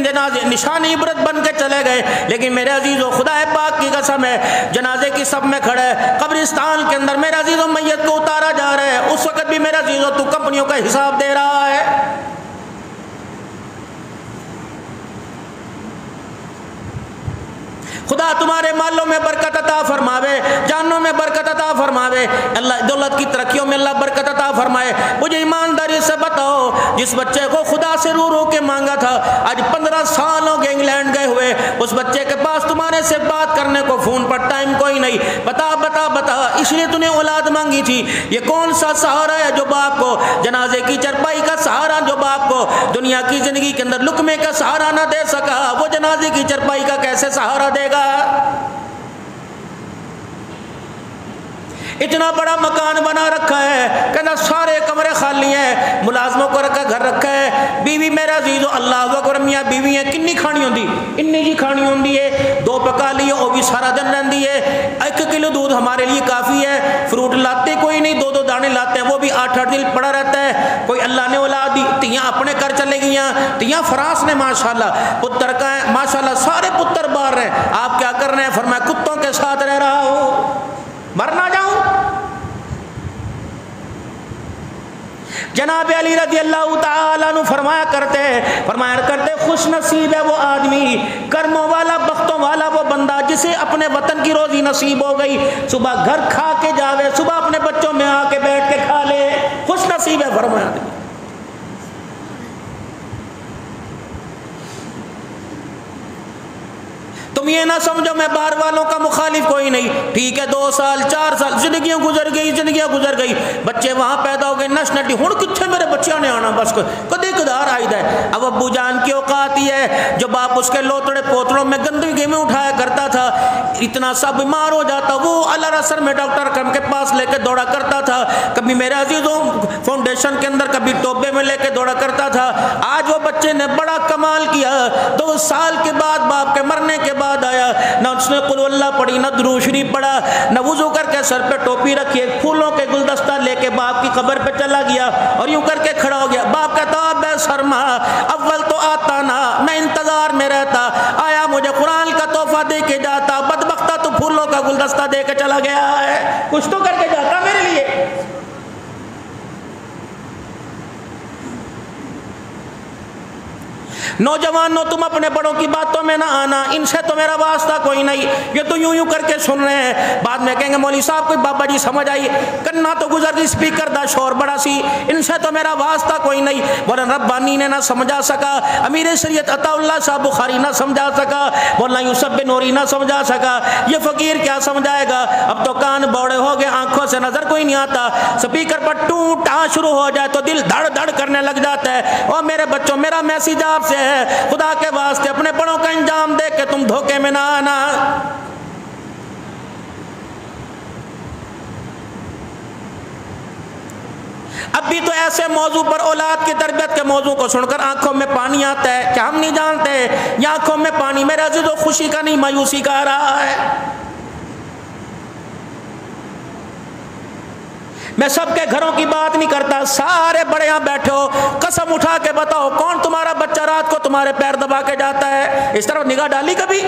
جنازے نشانی عبرت بن کے چلے گئے، لیکن میرے عزیزو خدا پاک کی قسم ہے، جنازے کی سب میں کھڑا ہے، قبرستان کے اندر میرے عزیزو میت کو اتارا جا رہا ہے، اس وقت بھی میرے عزیزو تو کمپنیوں کا حساب دے رہا ہے۔ خدا تمہارے مالوں میں برکت عطا فرماوے، جانوں میں برکت عطا فرماوے، اللہ دولت کی ترقیوں میں اللہ برکت عطا فرمائے۔ مجھے ایمانداری سے بتاؤ، جس بچے کو خدا سے رو رو کے مانگا تھا، آج 15 سال ہو گئے انگلینڈ گئے ہوئے، اس بچے کے پاس تمہارے سے بات کرنے کو فون پر ٹائم کوئی نہیں، بتا اس لیے تُو نے اولاد مانگی تھی، یہ کون سا سہارا ہے جو باپ کو جنازے کی چرپائی کا سہارا، جو باپ کو دنیا کی زندگی کے اندر لقمے کا سہارا نہ دے سکا، وہ جنازے کی چرپائی کا کیسے سہارا دے گا؟ اتنا بڑا مکان بنا رکھا ہے، کہنا سارے کمرے خالی ہیں، ملازموں کو رکھا گھر رکھا ہے، بیوی میرا عزیز اللہ اکبر میاں بیوی ہیں، کنی کھانی ہوندی انی جی کھانی ہوندی ہے، 2 پکا لیے وہ بھی سارا دن رہندی ہے، 1 کلو دودھ ہمارے لیے کافی ہے، فروٹ لاتے کوئی نہیں، 2 دانے لاتے ہیں، وہ بھی 8 دن پڑا رہتا ہے، کوئی اللہ نے اولاد دی، تیاں اپنے گھر چلے گئیاں، تیاں فرانس نے ماشاءاللہ، پتر کا ہے ماشاءاللہ، سارے پتر باہر ہیں، آپ کیا کر رہے ہیں؟ فرمایا کتوں کے ساتھ رہ رہا ہوں، مر نہ جاؤں۔ جناب علی رضی اللہ تعالیٰ عنہ فرمایا کرتے خوش نصیب ہے وہ آدمی، کرموں والا بختوں والا وہ بندہ جسے اپنے وطن کی روزی نصیب ہو گئی، صبح گھر کھا کے جاوے، صبح اپنے بچوں میں آ کے بیٹھ کے کھا لے، خوش نصیب ہے فرمایا آدمی۔ تم یہ نہ سمجھو میں باہر والوں کا مخالف کوئی نہیں، ٹھیک ہے 2 سال 4 سال زندگیاں گزر گئی، بچے وہاں پیدا ہو گئے، نشنٹی ہوں کتنے میرے بچیاں نے آنا، بس کدی کدار آئی ہے۔ اب ابو جان کی اوقات ہی ہے، جو باپ اس کے لوتڑے پوتڑوں میں گندگی میں اٹھایا کرتا تھا، اتنا سا بیمار ہو جاتا وہ اللہ رسل میں ڈاکٹر کے پاس لے کے دوڑا کرتا تھا، کبھی میرے عزیزوں فاؤنڈیشن کے اندر، کبھی ٹوبے میں لے کے دوڑا کرتا تھا۔ آج وہ بچے نے بڑا کمال کیا، 2 سال کے بعد باپ کے مرنے کے بعد آیا، نہ اس نے قل اللہ پڑھی، نہ درود شریف پڑھا، نہ وضو کر کے سر پہ ٹوپی رکھی، پھولوں کے گلدستہ لے کے باپ کی قبر پہ چلا گیا اور یوں کر کے کھڑا ہو گیا۔ باپ کہتا بے سرما اول تو آتا نہ، میں انتظار میں رہتا، آیا مجھے قرآن کا تحفہ دے کے جاتا، بدبختہ تو پھولوں کا گلدستہ دے کے چلا گیا ہے، کچھ تو کر کے جاتا میرے لیے۔ نوجوانوں تم اپنے بڑوں کی باتوں میں نہ آنا، ان سے تو میرا واسطہ کوئی نہیں، یہ تو یوں کر کے سن رہے ہیں، بعد میں کہیں گے مولوی صاحب کوئی بابا جی سمجھ آئی، کرنا تو گزر گئی، اسپیکر دا شور بڑا سی، ان سے تو میرا واسطہ کوئی نہیں، مولانا ربانی نے نہ سمجھا سکا، امیر شریعت عطا اللہ صاحب بخاری نہ سمجھا سکا، مولانا یوسف بن نوری نہ سمجھا سکا، یہ فقیر کیا سمجھائے گا؟ اب تو کان بوڑے ہو گئے، آنکھوں سے نظر کوئی نہیں آتا، اسپیکر پر ٹوٹا شروع ہو جائے تو دل دھڑ دھڑ کرنے لگ جاتا ہے۔ اور میرے بچوں میرا میسیج آپ سے ہے، خدا کے واسطے اپنے بڑوں کا انجام دے کے تم دھوکے میں نہ آنا۔ اب بھی تو ایسے موضوع پر اولاد کی تربیت کے موضوع کو سن کر آنکھوں میں پانی آتا ہے، کیا ہم نہیں جانتے یہ آنکھوں میں پانی میرے عزیزو خوشی کا نہیں مایوسی کا آ رہا ہے۔ میں سب کے گھروں کی بات نہیں کرتا، سارے بڑے یہاں بیٹھے ہو، قسم اٹھا کے بتاؤ کون تمہارا بچہ رات کو تمہارے پیر دبا کے جاتا ہے؟ اس طرح نگاہ ڈالی کبھی؟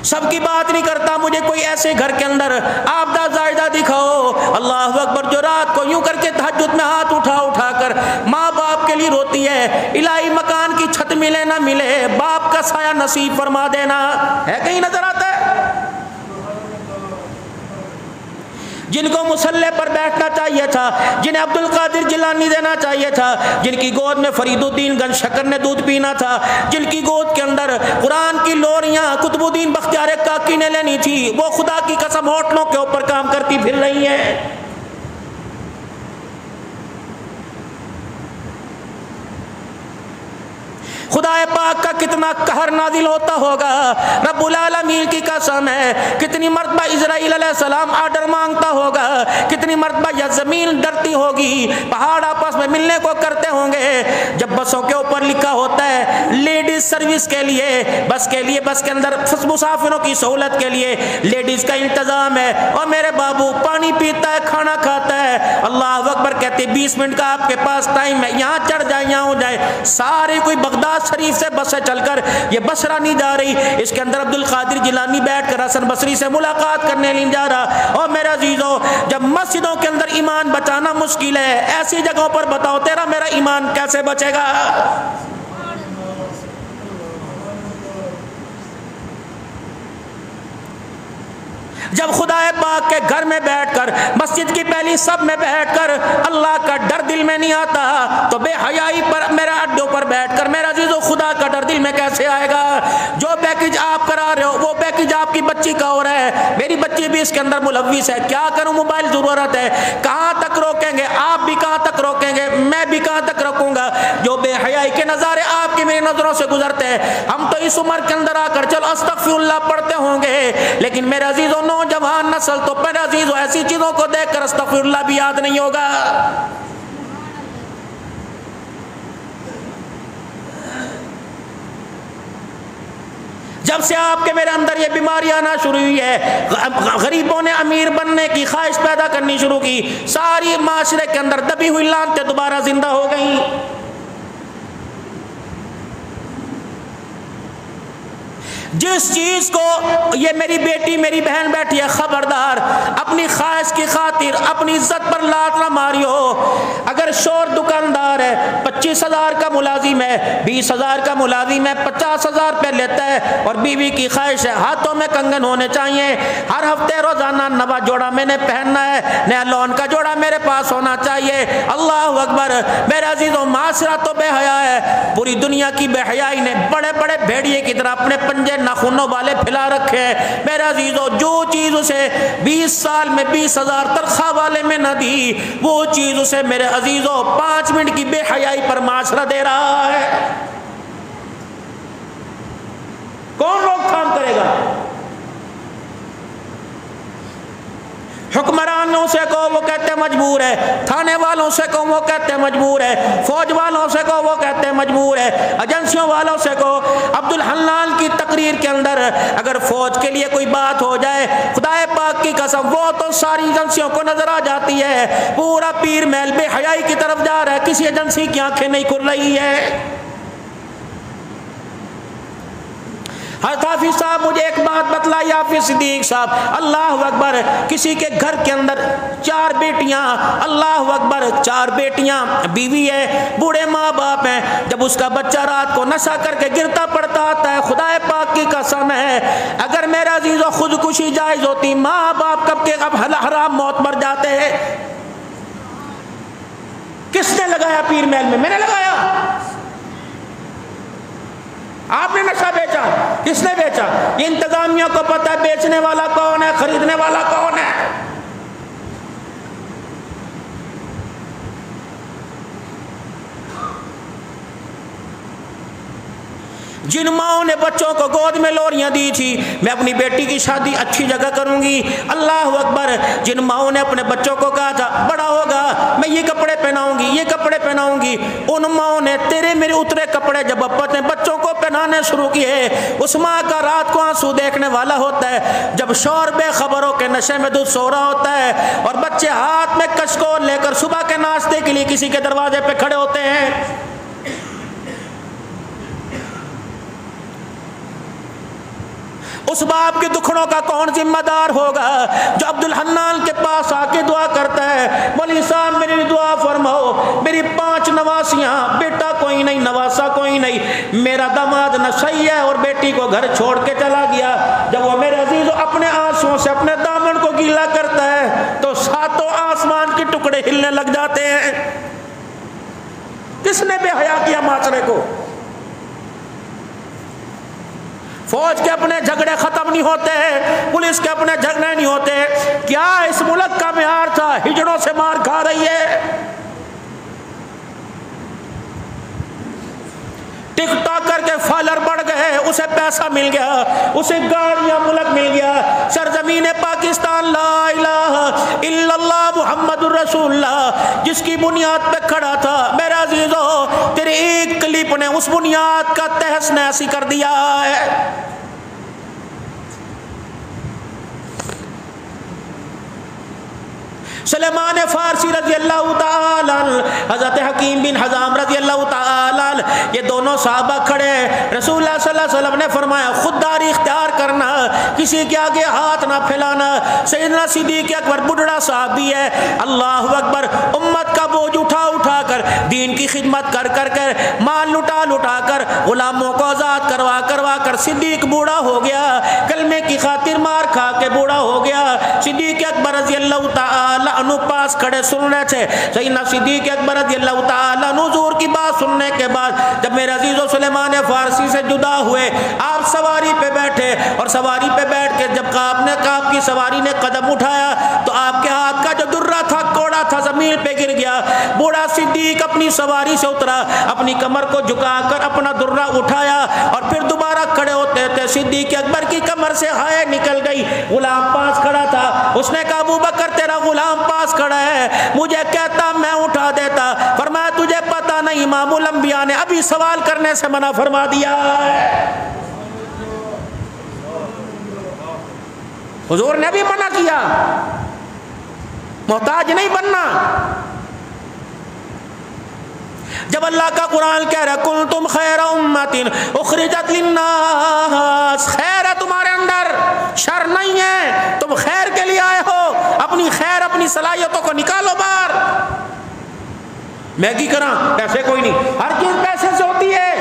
سب کی بات نہیں کرتا، مجھے کوئی ایسے گھر کے اندر آبدہ زائدہ دکھاؤ، اللہ اکبر، جو رات کو یوں کر کے تہجد میں ہاتھ اٹھا اٹھا کر ماں باپ کے لیے روتی ہے، الہی مکان کی چھت ملے نہ ملے، باپ کا سایہ نصیب فرما دینا، ہے کہیں نظر آتا ہے؟ جن کو مصلے پر بیٹھنا چاہیے تھا، جنہیں عبد القادر جیلانی دینا چاہیے تھا، جن کی گود میں فرید الدین گنج شکر نے دودھ پینا تھا، جن کی گود کے اندر قرآن کی لوریاں قطب الدین بختیار کاکی نے لینی تھی، وہ خدا کی قسم ہوٹلوں کے اوپر کام کرتی پھر رہی ہیں۔ خدا پاک کا کتنا قہر نازل ہوتا ہوگا، رب العالمین کی قسم ہے، کتنی مرتبہ اسرائیل علیہ السلام آرڈر مانگتا ہوگا، کتنی مرتبہ یہ زمین ڈرتی ہوگی، پہاڑ آپس میں ملنے کو کرتے ہوں گے، جب بسوں کے اوپر لکھا ہوتا ہے لیڈیز سروس کے لیے، بس کے اندر مسافروں کی سہولت کے لیے لیڈیز کا انتظام ہے، اور میرے بابو پانی پیتا ہے، کھانا کھاتا ہے، اللہ اکبر کہتے 20 منٹ کا آپ کے پاس ٹائم ہے، یہاں چڑھ جائے یہاں ہو جائے، سارے کوئی بغداد شریف سے بسیں چل کر یہ بصرہ نہیں جا رہی، اس کے اندر عبد القادر جیلانی بیٹھ کر حسن بصری سے ملاقات کرنے نہیں جا رہا۔ اور میرے عزیزوں، جب مسجدوں کے اندر ایمان بچانا مشکل ہے، ایسی جگہوں پر بتاؤ تیرا میرا ایمان کیسے بچے گا؟ جب خدا پاک کے گھر میں بیٹھ کر، مسجد کی پہلی سب میں بیٹھ کر اللہ کا ڈر دل میں نہیں آتا، تو بے حیائی پر میرے اڈوں پر بیٹھ کر میرا عزیزو خدا کا ڈر دل میں کیسے آئے گا؟ جو پیکج آپ کرا رہے ہو وہ پیکج آپ کی بچی کا ہو رہا ہے، میری بچی بھی اس کے اندر ملوث ہے، کیا کروں، موبائل ضرورت ہے، کہاں تک روکیں گے؟ آپ بھی کہاں تک روکیں گے؟ میں بھی کہاں تک رکوں گا؟ جو بے حیائی کے نظارے آپ کی میری نظروں سے گزرتے ہیں، ہم تو اس عمر کے اندر آ کر چلو استغفر اللہ پڑھتے ہوں گے، لیکن میرے عزیزوں نوجوان نسل تو میرے عزیزوں ایسی چیزوں کو دیکھ کر استغفر اللہ بھی یاد نہیں ہوگا۔ جب سے آپ کے میرے اندر یہ بیماری آنا شروع ہوئی ہے، غریبوں نے امیر بننے کی خواہش پیدا کرنی شروع کی، ساری معاشرے کے اندر دبی ہوئی لانتیں دوبارہ زندہ ہو گئیں۔ جس چیز کو یہ میری بیٹی میری بہن بیٹھی ہے، خبردار اپنی خواہش کی خاطر اپنی عزت پر لات نہ ماریو۔ اگر شور دکاندار ہے، 25,000 کا ملازم ہے، 20,000 کا ملازم ہے، 50,000 روپے لیتا ہے، اور بیوی کی خواہش ہے ہاتھوں میں کنگن ہونے چاہیے، ہر ہفتے روزانہ نوا جوڑا میں نے پہننا ہے، نیا لون کا جوڑا میرے پاس ہونا چاہیے، اللہ اکبر۔ میرے عزیزوں، معاشرہ تو بے حیا ہے، پوری دنیا کی بے حیائی نے بڑے بڑے بھیڑیے کی طرح اپنے پنجے ناخنوں والے پھیلا رکھے ہیں۔ میرے عزیزوں، جو چیز اسے 20 سال میں 20,000 تنخواہ والے میں نہ دی، وہ چیز اسے میرے عزیزوں 5 منٹ کی بے حیائی پر معاشرہ دے رہا ہے۔ کون روک تھام کرے گا؟ حکمرانوں سے کو وہ کہتے مجبور ہے، تھانے والوں سے کو وہ کہتے مجبور ہے، فوج والوں سے کو وہ کہتے مجبور ہے، ایجنسیوں والوں سے کو۔ عبد الحنان کی تقریر کے اندر اگر فوج کے لیے کوئی بات ہو جائے، خدا پاک کی قسم وہ تو ساری ایجنسیوں کو نظر آ جاتی ہے، پورا پیر محل بے حیائی کی طرف جا رہا ہے، کسی ایجنسی کی آنکھیں نہیں کھل رہی ہے۔ حضرت حافظ صاحب مجھے ایک بات بتلائی، حافظ صدیق صاحب، اللہ اکبر، کسی کے گھر کے اندر 4 بیٹیاں، اللہ اکبر، 4 بیٹیاں، بیوی ہے، بوڑھے ماں باپ ہیں، جب اس کا بچہ رات کو نشہ کر کے گرتا پڑتا آتا ہے، خدا پاک کی قسم ہے اگر میرا عزیزو خودکشی جائز ہوتی، ماں باپ کب کے کب حرام موت مر جاتے ہیں۔ کس نے لگایا پیر محل میں؟ میں نے لگایا۔ آپ نے نشہ بیچا، کس نے بیچا؟ یہ انتظامیہ کو پتہ ہے بیچنے والا کون ہے، خریدنے والا کون ہے۔ جن ماؤں نے بچوں کو گود میں لوریاں دی تھی، میں اپنی بیٹی کی شادی اچھی جگہ کروں گی، اللہ اکبر، جن ماؤں نے اپنے بچوں کو کہا تھا بڑا ہوگا میں یہ کپڑے پہناؤں گی، یہ کپڑے پہناؤں گی، ان ماؤں نے تیرے میرے اترے کپڑے جب اپنے بچوں کو پہنانے شروع کیے، اس ماں کا رات کو آنسو دیکھنے والا ہوتا ہے جب شوہر بے خبر ہو کے نشے میں دودھ سو رہا ہوتا ہے، اور بچے ہاتھ میں کچکول لے کر صبح کے ناشتے کے لیے کسی کے دروازے پہ کھڑے ہوتے ہیں۔ اس باپ کے دکھڑوں کا کون ذمہ دار ہوگا جو عبد الحنان کے پاس آ کے دعا کرتا ہے مولوی صاحب میری دعا فرماؤ، میری 5 نواسیاں، بیٹا کوئی نہیں، نواسا کوئی نہیں، میرا داماد نشئی ہے اور بیٹی کو گھر چھوڑ کے چلا گیا۔ جب وہ میرے عزیز اپنے آنسوؤں سے اپنے دامن کو گیلا کرتا ہے تو 7 آسمان کے ٹکڑے ہلنے لگ جاتے ہیں۔ کس نے بے حیا کیا معاشرے کو؟ فوج کے اپنے جھگڑے ختم نہیں ہوتے، پولیس کے اپنے جھگڑے نہیں ہوتے۔ کیا اس ملک کا معیار تھا؟ ہجڑوں سے مار کھا رہی ہے۔ ٹک ٹاک کر کے فالر بڑھ گئے، اسے پیسہ مل گیا، اسے گاڑیاں ملک مل گیا، سرزمین پاکستان لا الہ الا اللہ محمد الرسول اللہ جس کی بنیاد پہ کھڑا تھا، میرا عزیزو تیرے ایک کلپ نے اس بنیاد کا تہس نہس کر دیا ہے۔ سلیمان فارسی رضی اللہ تعالی عنہ، حضرت حکیم بن حزام رضی اللہ تعالی عنہ، یہ دونوں صحابہ کھڑے، رسول اللہ صلی اللہ علیہ وسلم نے فرمایا خودداری اختیار کرنا، کسی کے آگے ہاتھ نہ پھیلانا۔ سیدنا صدیق اکبر بڑھڑا صحابی ہے، اللہ اکبر، امت کا بوجھ اٹھا اٹھا کر، دین کی خدمت کر کر کر، مال لٹا لٹا کر، غلاموں کو آزاد کروا کروا کر صدیق بوڑھا ہو گیا، کلمے کی خاطر مار کھا کے بوڑھا ہو گیا۔ صدیق اکبر رضی اللہ تعالی عنہ پاس کھڑے سن رہے تھے، سیدنا صدیق اکبر رضی اللہ تعالی عنہ حضور کی بات سننے کے بعد جب میرے عزیز و سلیمان فارسی سے جدا ہوئے، آپ سواری پہ بیٹھے اور سواری پہ بیٹھ کے جب آپ کی سواری نے قدم اٹھایا تو آپ کے ہاتھ کا جو درہ تھا، کوڑا تھا، زمین پہ گر گیا۔ بوڑھا صدیق اپنی سواری سے اترا، اپنی کمر کو جھکا کر اپنا درہ اٹھایا اور پھر دوبارہ کھڑے ہوتے تھے۔ صدیق اکبر کی کمر سے ہائے نکل گئی، غلام پاس کھڑا تھا، اس نے کہا ابو بکر تیرا غلام پاس کھڑا ہے، مجھے کہتا میں اٹھا دیتا۔ فرمایا تجھے پتہ نہیں امام الانبیاء نے ابھی سوال کرنے سے منع فرما دیا ہے، حضور نے بھی منع کیا، محتاج نہیں بننا۔ جب اللہ کا قرآن کہہ رہا کنتم خیر امت اخرجت للناس، خیر ہے تمہارے اندر، شر نہیں ہے، تم خیر کے لیے آئے ہو، اپنی خیر اپنی صلاحیتوں کو نکالو باہر۔ میں کی کراں؟ پیسے کوئی نہیں، ہر چیز پیسے سے ہوتی ہے۔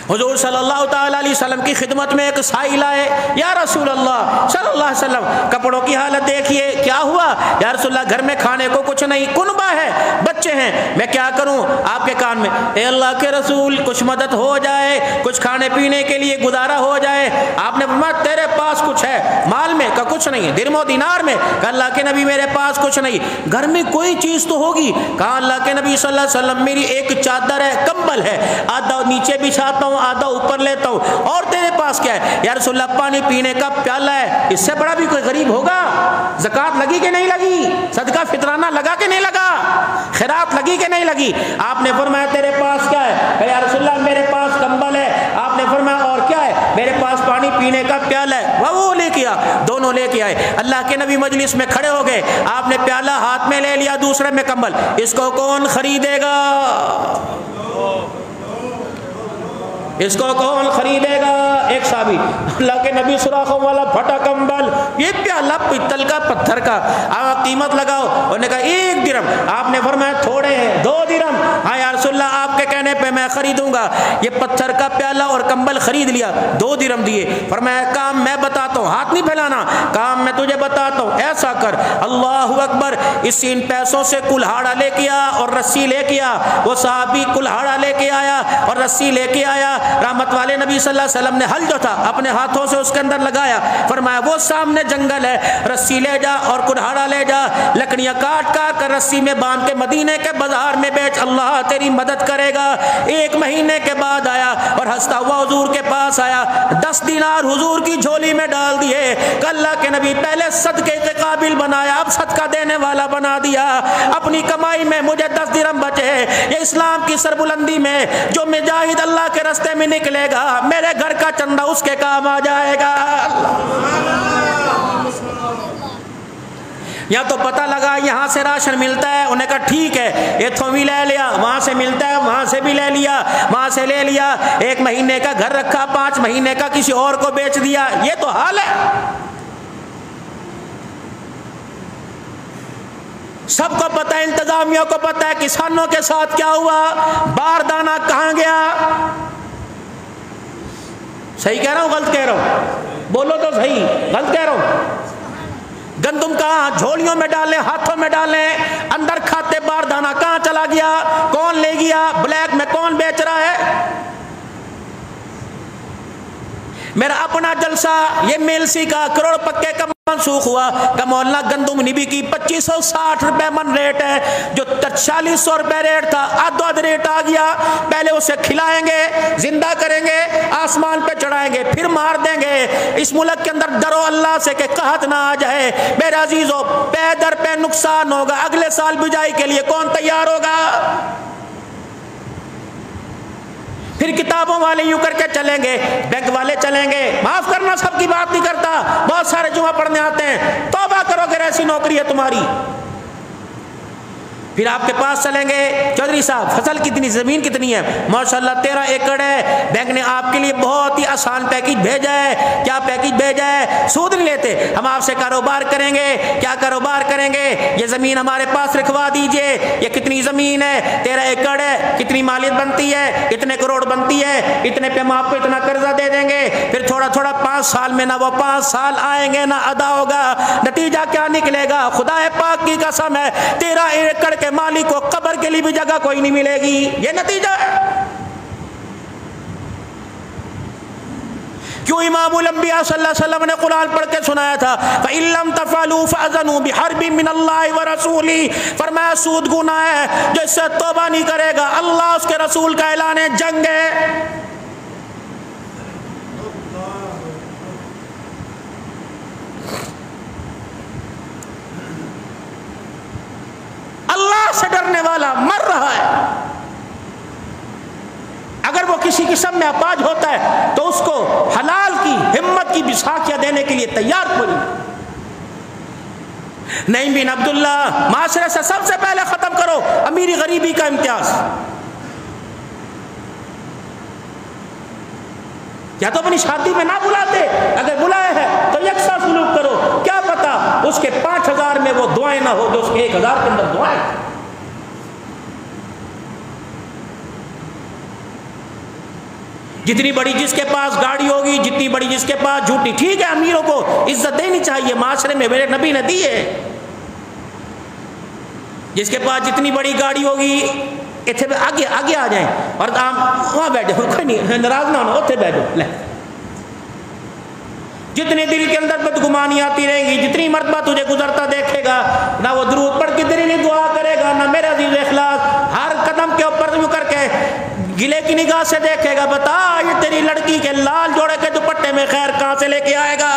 حضور صلی اللہ تعالی علیہ وسلم کی خدمت میں ایک سائل آئے، یا رسول اللہ صلی اللہ علیہ وسلم کپڑوں کی حالت دیکھیے، کیا ہوا؟ یا رسول اللہ گھر میں کھانے کو کچھ نہیں، کنبہ ہے، بچے ہیں، میں کیا کروں؟ آپ کے کان میں اے اللہ کے رسول کچھ مدد ہو جائے، کچھ کھانے پینے کے لیے گزارا ہو جائے۔ آپ نے فرمایا تیرے پاس کچھ ہے مال میں؟ کہا کچھ نہیں، درم و دینار میں؟ کہا اللہ کے نبی میرے پاس کچھ نہیں۔ گھر میں کوئی چیز تو ہوگی؟ کہا اللہ کے نبی صلی اللہ علیہ وسلم میری ایک چادر ہے، کمبل ہے، آدھا نیچے بچھاتا ہوں آدھا اوپر لیتا ہوں۔ اور تیرے پاس کیا ہے؟ یا رسول اللہ پانی پینے کا پیالہ ہے، اس سے بڑا بھی کوئی غریب ہوگا؟ زکوٰۃ لگی کہ نہیں لگی؟ صدقہ فطرانہ لگا کہ نہیں لگا؟ خیرات لگی کہ نہیں لگی؟ آپ نے فرمایا تیرے پاس کیا ہے؟ کہ یا رسول اللہ میرے پاس کمبل ہے۔ آپ نے فرمایا اور کیا ہے؟ میرے پاس پانی پینے کا پیالہ ہے۔ وہ لے کے آ، دونوں لے کے آئے، اللہ کے نبی مجلس میں کھڑے ہو گئے، آپ نے پیالہ ہاتھ میں لے لیا، دوسرے میں کمبل، اس کو کون خریدے گا؟ اس کو کون خریدے گا؟ ایک صحابی، اللہ کے نبی سوراخوں والا پھٹا کمبل، یہ پیالہ پتل کا پتھر کا، آپ قیمت لگاؤ۔ انہوں نے کہا 1 درہم۔ آپ نے فرمایا تھوڑے ہیں 2 درہم۔ ہاں یا رسول اللہ آپ کے کہنے پہ میں خریدوں گا۔ یہ پتھر کا پیالہ اور کمبل خرید لیا، 2 درہم دیے۔ فرمایا کام میں بتاتا ہوں، ہاتھ نہیں پھیلانا، کام میں تجھے بتاتا ہوں، ایسا کر، اللہ اکبر، اس ان پیسوں سے کلہاڑا لے کے آ اور رسی لے کے آ۔ وہ صحابی کلہاڑا لے کے آیا اور رسی لے کے آیا۔ رحمت والے نبی صلی اللہ علیہ وسلم نے حل جو تھا اپنے ہاتھوں سے اس کے اندر لگایا، فرمایا وہ سامنے جنگل ہے، رسی لے جا اور کلہاڑا لے جا، لکڑیاں کاٹ کاٹ کر رسی میں باندھ کے مدینے کے بازار میں بیچ، اللہ تیری مدد کرے گا۔ 1 مہینے کے بعد آیا اور ہنستا ہوا حضور کے پاس آیا، 10 دینار حضور کی جھولی میں ڈال دیے کہ اللہ کے نبی پہلے صدقے کے قابل بنایا، اب صدقہ دینے والا بنا دیا۔ اپنی کمائی میں مجھے 10 درہم بچے، یہ اسلام کی سربلندی میں جو مجاہد اللہ کے راستے میں نکلے گا، میرے گھر کا چندہ اس کے کام آ جائے گا۔ یا تو پتہ لگا یہاں سے راشن ملتا ہے، انہیں کہا ٹھیک ہے اتھوں بھی لے لیا، وہاں سے ملتا ہے وہاں سے بھی لے لیا، وہاں سے لے لیا، 1 مہینے کا گھر رکھا، 5 مہینے کا کسی اور کو بیچ دیا. یہ تو حال ہے. سب کو پتہ ہے، انتظامیہ کو پتہ ہے کسانوں کے ساتھ کیا ہوا، باردانہ کہاں گیا. صحیح کہہ رہا ہوں غلط کہہ رہا ہوں؟ بولو تو صحیح، غلط کہہ رہا ہوں؟ گندم کہاں جھولیوں میں ڈالیں، ہاتھوں میں ڈالیں، اندر کھاتے باردانہ کہاں چلا گیا، کون لے گیا، بلیک میں کون بیچ رہا ہے. میرا اپنا جلسہ یہ میلسی کا کروڑ پکے کا منسوخ ہوا کہ مولانا گندم نبی کی 2560 روپے من ریٹ ہے، جو 4600 روپے ریٹ تھا آدھ ریٹ آ گیا. پہلے اسے کھلائیں گے، زندہ کریں گے، آسمان پہ چڑھائیں گے، پھر مار دیں گے. اس ملک کے اندر ڈرو اللہ سے کہ قحط نہ آ جائے. میرے عزیزو پے در پہ نقصان ہوگا، اگلے سال بجائی کے لیے کون تیار ہوگا؟ پھر کتابوں والے یوں کر کے چلیں گے، بینک والے چلیں گے. معاف کرنا سب کی بات نہیں کرتا، بہت سارے جمعہ پڑھنے آتے ہیں. توبہ کرو اگر ایسی نوکری ہے تمہاری. پھر آپ کے پاس چلیں گے، چودھری صاحب فصل کتنی، زمین کتنی ہے؟ ماشاءاللہ 13 ایکڑ ہے، بینک نے آپ کے لیے بہت ہی آسان پیکیج بھیجا ہے. کیا پیکیج بھیجا ہے؟ سود نہیں لیتے، ہم آپ سے کاروبار کریں گے. کیا کاروبار کریں گے؟ یہ زمین ہمارے پاس رکھوا دیجئے. یہ کتنی زمین ہے؟ 13 ایکڑ ہے. کتنی مالیت بنتی ہے؟ اتنے کروڑ بنتی ہے. اتنے پہ ہم آپ کو اتنا قرضہ دے دیں گے. پھر تھوڑا تھوڑا 5 سال میں نہ وہ 5 سال آئیں گے نہ ادا ہوگا. نتیجہ کیا نکلے گا؟ خدا پاک کی قسم ہے 13 ایکڑ کے مالک کو قبر کے لیے بھی جگہ کوئی نہیں ملے گی. یہ نتیجہ ہے. کیوں امام الانبیاء صلی اللہ علیہ وسلم نے قرآن پڑھ کے سنایا تھا فَإِن لَمْ تَفْعَلُوا فَأَذَنُوا بِحَرْبٍ مِّنَ اللَّهِ وَرَسُولِهِ. فرمایا سود گناہ ہے، جو اس سے توبہ نہیں کرے گا اللہ اس کے رسول کا اعلان جنگ ہے. اللہ سے ڈرنے والا مر رہا ہے. اگر وہ کسی قسم میں اپاج ہوتا ہے تو اس کو حلال کی ہمت کی بساکیاں دینے کے لیے تیار کوئی نہیں. بن عبداللہ معاشرے سے سب سے پہلے ختم کرو امیری غریبی کا امتیاز. یا تو اپنی شادی میں نہ بلاتے، اگر بلائے ہیں تو یکساں سلوک کرو. کیا پتا اس کے 5000 میں وہ دعائیں نہ ہو جو اس کے 1000 کے اندر دعائیں. جتنی بڑی جس کے پاس گاڑی ہوگی، جتنی بڑی جس کے پاس جھوٹی، ٹھیک ہے امیروں کو عزت دینی چاہیے، معاشرے میں میرے نبی نے دی ہے. جس کے پاس جتنی بڑی گاڑی ہوگی اتنے آگے آگے آ جائیں اور وہاں بیٹھے، کوئی نہیں ناراض نہ ہونا، اتنے بیٹھو. جتنے دل کے اندر بدگمانی آتی رہے گی، جتنی مرتبہ تجھے گزرتا دیکھے گا، نہ وہ درود پڑھ کے تیری نہیں دعا کرے گا، نہ میرے عزیز اخلاص ہر قدم کے اوپر یوں کر کے گلے کی نگاہ سے دیکھے گا. بتا یہ تیری لڑکی کے لال جوڑے کے دوپٹے میں خیر کہاں سے لے کے آئے گا؟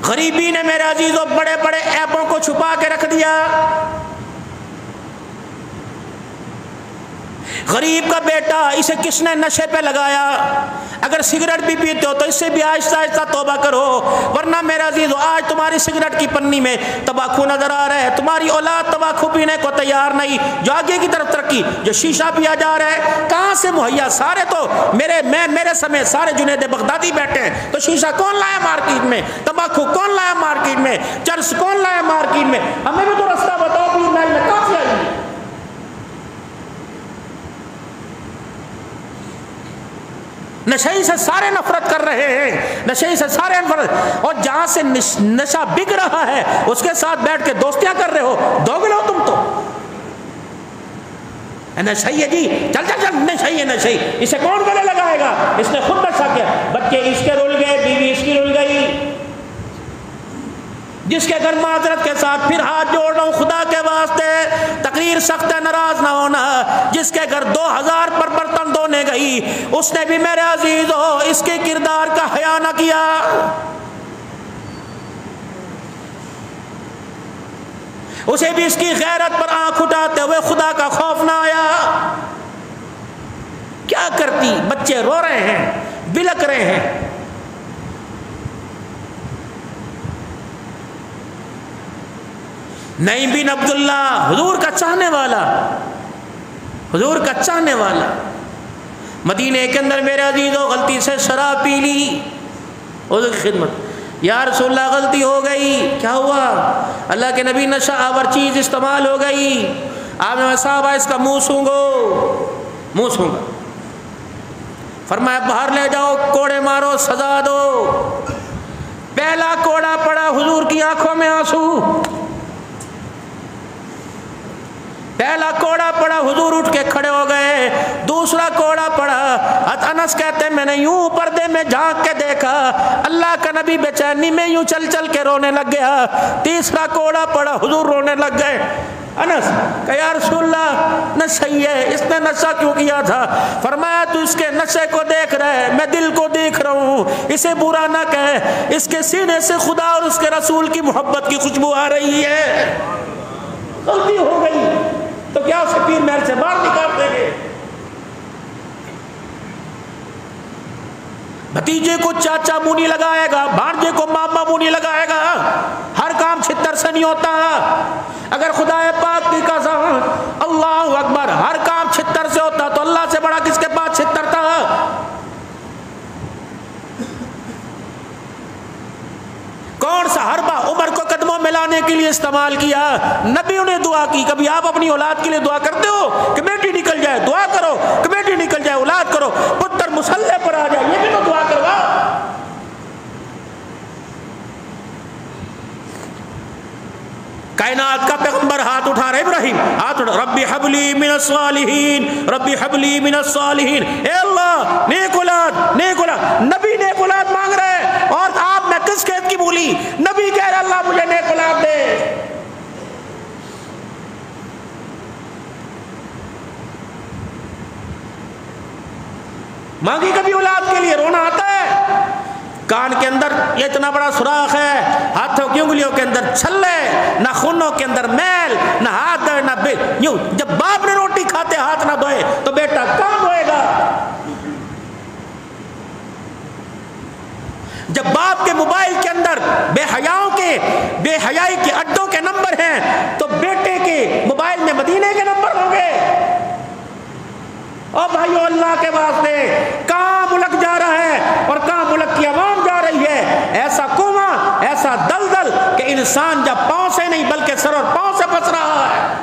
غریبی نے میرے عزیزوں بڑے بڑے عیبوں کو چھپا کے رکھ دیا. غریب کا بیٹا اسے کس نے نشے پہ لگایا؟ اگر سگریٹ بھی پیتے ہو تو اس سے بھی آہستہ آہستہ توبہ کرو، ورنہ میرے عزیزو آج تمہاری سگریٹ کی پنی میں تمباکو نظر آ رہا ہے. تمہاری اولاد تمباکو پینے کو تیار نہیں. جو آگے کی طرف ترقی، جو شیشہ پیا جا رہا ہے کہاں سے مہیا؟ سارے تو میرے سمیت سارے جنید بغدادی بیٹھے ہیں. تو شیشہ کون لایا مارکیٹ میں؟ تمباکو کون لایا مارکیٹ میں؟ چرس کون لایا مارکیٹ میں؟ ہمیں بھی تو رستہ بتاؤ پلیز. میں کہاں سے آئی؟ نشے سے سارے نفرت کر رہے ہیں، نشے سے سارے نفرت. اور جہاں سے نشہ بک رہا ہے اس کے ساتھ بیٹھ کے دوستیاں کر رہے ہو. دوگلے ہو تم تو. نشئی ہے جی، چل چل چل نشئی ہے نشئی. اسے کون گلے لگائے گا؟ اس نے خود نشہ کیا. بچے اس کے رل گئے، بیوی اس کی رل گئی. جس کے گھر معذرت کے ساتھ پھر ہاتھ جوڑ رہا ہوں خدا کے واسطے، تقریر سخت ہے ناراض نہ ہونا، جس کے گھر 2000 پر برتن دھونے گئی اس نے بھی میرے عزیز ہو اس کے کردار کا حیا نہ کیا. اسے بھی اس کی غیرت پر آنکھ اٹھاتے ہوئے خدا کا خوف نہ آیا. کیا کرتی؟ بچے رو رہے ہیں، بلک رہے ہیں. نعیم بن عبداللہ حضور کا چاہنے والا، حضور کا چاہنے والا، مدینے کے اندر میرے عزیزو غلطی سے شراب پی لی. حضور کی خدمت، یا رسول اللہ غلطی ہو گئی. کیا ہوا؟ اللہ کے نبی نشہ آور چیز استعمال ہو گئی. آپ نے صاحبہ اس کا منہ سونگو، منہ سونگا. فرمایا باہر لے جاؤ، کوڑے مارو، سزا دو. پہلا کوڑا پڑا، حضور کی آنکھوں میں آنسو. پہلا کوڑا پڑا، حضور اٹھ کے کھڑے ہو گئے. دوسرا کوڑا پڑا، انس کہتے ہیں میں نے یوں پردے میں جھانک کے دیکھا، اللہ کا نبی بے چینی میں یوں چل چل کے رونے لگ گیا. تیسرا کوڑا پڑا، حضور رونے لگ گئے. انس کہ یا رسول اللہ نشہ ہی ہے، اس نے نشہ کیوں کیا تھا؟ فرمایا تو اس کے نشے کو دیکھ رہے، میں دل کو دیکھ رہا ہوں. اسے برا نہ کہے، اس کے سینے سے خدا اور اس کے رسول کی محبت کی خوشبو آ رہی ہے. غلطی ہو گئی تو کیا اسے پیر محل سے باہر نکال دیں گے؟ بھتیجے کو چاچا منہ نہیں لگائے گا، بھانجے کو ماما منہ نہیں لگائے گا. ہر کام چھتر سے نہیں ہوتا. اگر خدا پاک کی قسم، اللہ اکبر، ہر کام چھتر سے ہوتا تو اللہ سے بڑا کس کے پاس چھتر تھا؟ کون سا حربہ عمر کو قدموں میں لانے کے لیے استعمال کیا؟ نبیوں نے دعا کی. کبھی آپ اپنی اولاد کے لیے دعا کرتے ہو کہ بیٹی نکل جائے؟ دعا کرو کہ بیٹی نکل جائے، اولاد کرو، پتر مسلح پر آ جائے، یہ بھی تو دعا کروا. کائنات کا پیغمبر ہاتھ اٹھا رہے، ابراہیم ہاتھ اٹھا، ربی حبلی من الصالحین، ربی حبلی من الصالحین. اے اللہ نیک اولاد، نیک اولاد. نبی نیک اولاد مانگ رہے، اور آپ میں کس کھیت کی بولی؟ نبی کہہ رہے اللہ مجھے نیک اولاد دے. مانگی کبھی اولاد کے لیے؟ رونا آتا ہے. کان کے اندر یہ اتنا بڑا سوراخ ہے، ہاتھوں کی انگلیوں کے اندر چھلے، نہ خونوں کے اندر میل، نہ ہاتھ نہ یوں. جب باپ نے روٹی کھاتے ہاتھ نہ دھوئے تو بیٹا کہاں دھوئے گا؟ جب باپ کے موبائل کے اندر بے حیائی کے اڈوں کے نمبر ہیں تو بیٹے کے موبائل میں مدینے کے نمبر ہوں گے. اور بھائیو اللہ کے واسطے کہاں ملک جا رہا ہے اور کہاں ملک کی عوام جا رہی ہے؟ ایسا کنواں، ایسا دلدل کہ انسان جب پاؤں سے نہیں بلکہ سر اور پاؤں سے پھنس رہا ہے.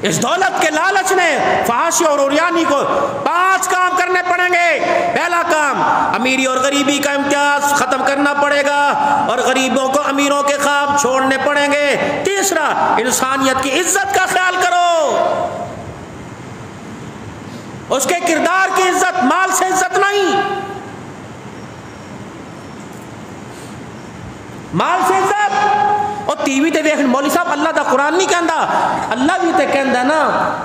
اس دولت کے لالچ نے فحاشی اور عریانی کو 5 کام کرنے پڑیں گے. پہلا کام، امیری اور غریبی کا امتیاز ختم کرنا پڑے گا اور غریبوں کو امیروں کے خواب چھوڑنے پڑیں گے. تیسرا، انسانیت کی عزت کا خیال کرو، اس کے کردار کی عزت، مال سے عزت نہیں، مال سے عزت. اور ٹی وی تے دیکھ مولوی صاحب اللہ دا قرآن نہیں کہندا، اللہ بھی تے کہندا نا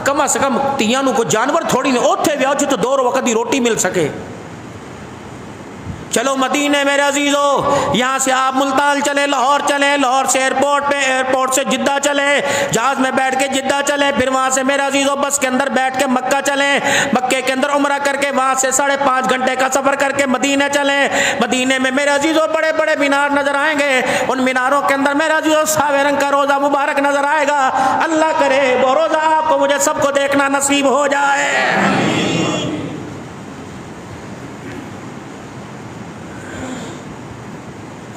کم از کم تیاں نو کو جانور تھوڑی نے اوتھے ویاو جتے 2 وقت دی روٹی مل سکے. چلو مدینے میرے عزیزو، یہاں سے آپ ملتان چلے، لاہور چلے، لاہور سے ایئرپورٹ پہ، ایئرپورٹ سے جدہ چلے، جہاز میں بیٹھ کے جدہ چلے، پھر وہاں سے میرے عزیزو بس کے اندر بیٹھ کے مکہ چلیں، مکے کے اندر عمرہ کر کے وہاں سے 5.5 گھنٹے کا سفر کر کے مدینے چلیں. مدینے میں میرے عزیزو بڑے بڑے مینار نظر آئیں گے، ان میناروں کے اندر میرے عزیزو ساوے رنگ کا روزہ مبارک نظر آئے گا. اللہ کرے وہ روزہ آپ کو مجھے سب کو دیکھنا نصیب ہو جائے.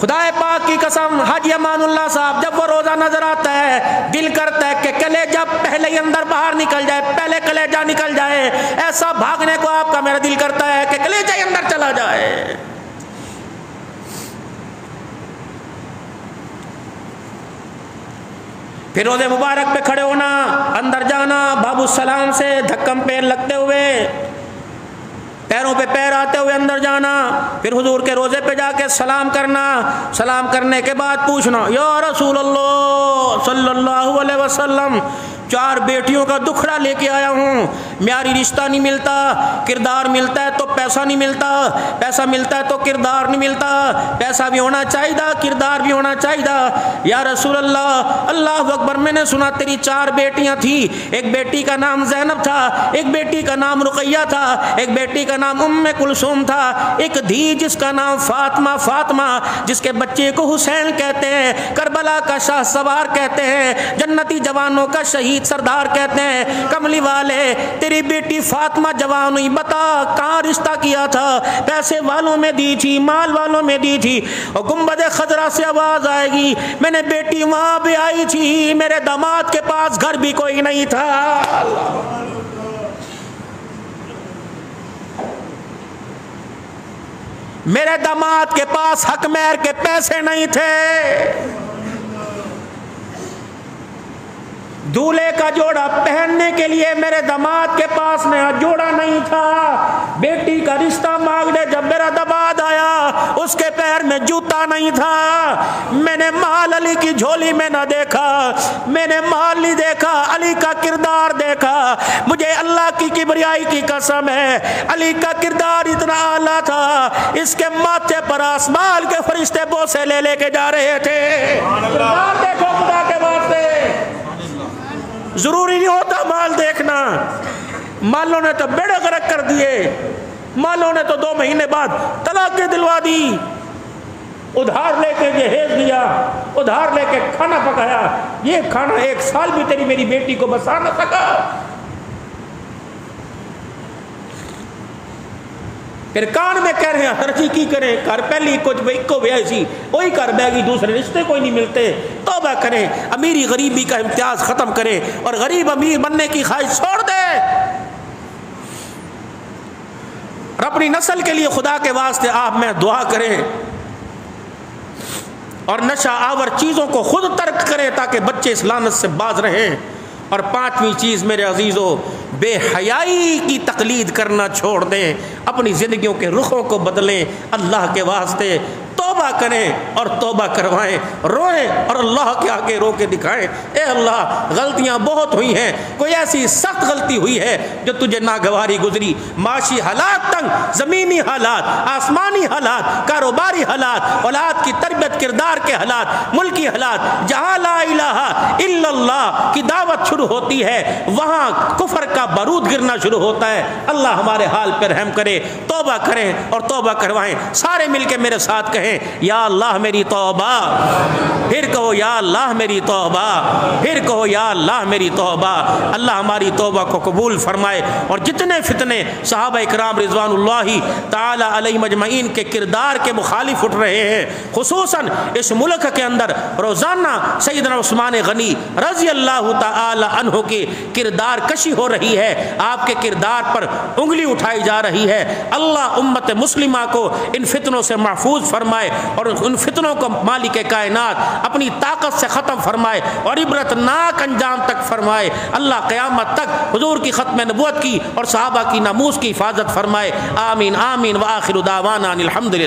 خدا پاک کی قسم، حاجی امان اللہ صاحب جب وہ روزہ نظر آتا ہے دل کرتا ہے کہ کلیجہ پہلے ہی اندر باہر نکل جائے، پہلے کلیجہ نکل جائے. ایسا بھاگنے کو آپ کا میرا دل کرتا ہے کہ کلیجہ ہی اندر چلا جائے. پھر روزے مبارک پہ کھڑے ہونا، اندر جانا، باب السلام سے دھکم پیر لگتے ہوئے، پیروں پہ پیر آتے ہوئے اندر جانا، پھر حضور کے روزے پہ جا کے سلام کرنا. سلام کرنے کے بعد پوچھنا یا رسول اللہ صلی اللہ علیہ وسلم 4 بیٹیوں کا دکھڑا لے کے آیا ہوں، معیاری رشتہ نہیں ملتا، کردار ملتا ہے تو پیسہ نہیں ملتا، پیسہ ملتا ہے تو کردار نہیں ملتا، پیسہ بھی ہونا چاہیے کردار بھی ہونا چاہیے۔ یا رسول اللہ، اللہ اکبر، میں نے سنا تیری 4 بیٹیاں تھیں، ایک بیٹی کا نام زینب تھا، ایک بیٹی کا نام رقیہ تھا، ایک بیٹی کا نام ام کلثوم تھا، ایک دھی جس کا نام فاطمہ جس کے بچے کو حسین کہتے ہیں، کربلا کا شاہ سوار کہتے ہیں، جنتی جوانوں کا شہید سردار کہتے ہیں۔ کملی والے، تیری بیٹی فاطمہ جوان ہوئی، بتا کہاں رشتہ کیا تھا؟ پیسے والوں میں دی تھی، مال والوں میں دی تھی؟ اور گنبد خضرا سے آواز آئے گی، میں نے بیٹی وہاں بھی آئی تھی، میرے داماد کے پاس گھر بھی کوئی نہیں تھا۔ میرے داماد کے پاس حق مہر کے پیسے نہیں تھے، دولہے کا جوڑا پہننے کے لیے میرے داماد کے پاس میں جوڑا نہیں تھا۔ بیٹی کا رشتہ مانگنے جب میرا داماد آیا، اس کے پیر میں جوتا نہیں تھا۔ میں نے مال علی کی جھولی میں نہ دیکھا، میں نے مال نہیں دیکھا، علی کا کردار دیکھا۔ مجھے اللہ کی کبریائی کی قسم ہے، علی کا کردار اتنا اعلیٰ تھا، اس کے ماتھے پر آسمان کے فرشتے بوسے لے لے کے جا رہے تھے۔ کردار دیکھو خدا کے واسطے، ضروری نہیں ہوتا مال دیکھنا۔ مالوں نے تو بیڑے غرق کر دیے، مالوں نے تو 2 مہینے بعد طلاقیں دلوا دی، ادھار لے کے جہیز دیا، ادھار لے کے کھانا پکایا، یہ کھانا 1 سال بھی تیری میری بیٹی کو بسا نہ سکا۔ پھر کان میں کہہ رہے ہیں ہر چیز کی کریں، کر پہلی کچھ کو بھی ایسی وہی کر بے گی، دوسرے رشتے کوئی نہیں ملتے۔ توبہ کریں، امیری غریبی کا امتیاز ختم کریں اور غریب امیر بننے کی خواہش چھوڑ دیں، اور اپنی نسل کے لیے خدا کے واسطے آپ میں دعا کریں اور نشہ آور چیزوں کو خود ترک کریں تاکہ بچے اس لعنت سے باز رہیں۔ اور 5ویں چیز میرے عزیزو، بے حیائی کی تقلید کرنا چھوڑ دیں، اپنی زندگیوں کے رخوں کو بدلیں، اللہ کے واسطے توبہ کریں اور توبہ کروائیں، روئیں اور اللہ کے آگے رو کے دکھائیں، اے اللہ غلطیاں بہت ہوئی ہیں، کوئی ایسی سخت غلطی ہوئی ہے جو تجھے ناگواری گزری، معاشی حالات تنگ، زمینی حالات، آسمانی حالات، کاروباری حالات، اولاد کی تربیت کردار کے حالات، ملکی حالات، جہاں لا الہ الا اللہ کی دعوت شروع ہوتی ہے وہاں کفر کا بارود گرنا شروع ہوتا ہے۔ اللہ ہمارے حال پر رحم کرے، توبہ کریں اور توبہ کروائیں۔ سارے مل کے میرے ساتھ کہیں، یا اللہ میری توبہ، پھر کہو یا اللہ میری توبہ، پھر کہو یا اللہ میری توبہ۔ اللہ ہماری توبہ کو قبول فرمائے، اور جتنے فتنے صحابہ اکرام رضوان اللہ تعالی علیہم اجمعین کے کردار کے مخالف اٹھ رہے ہیں، خصوصاً اس ملک کے اندر روزانہ سیدنا عثمان غنی رضی اللہ تعالی عنہ کی کردار کشی ہو رہی ہے، آپ کے کردار پر انگلی اٹھائی جا رہی ہے۔ اللہ امت مسلمہ کو ان فتنوں سے محفوظ فرمائے اور ان فتنوں کو مالک کائنات اپنی طاقت سے ختم فرمائے اور عبرتناک انجام تک فرمائے۔ اللہ قیامت تک حضور کی ختم نبوت کی اور صحابہ کی ناموس کی حفاظت فرمائے۔ آمین آمین وآخر دعوانا الحمدللہ۔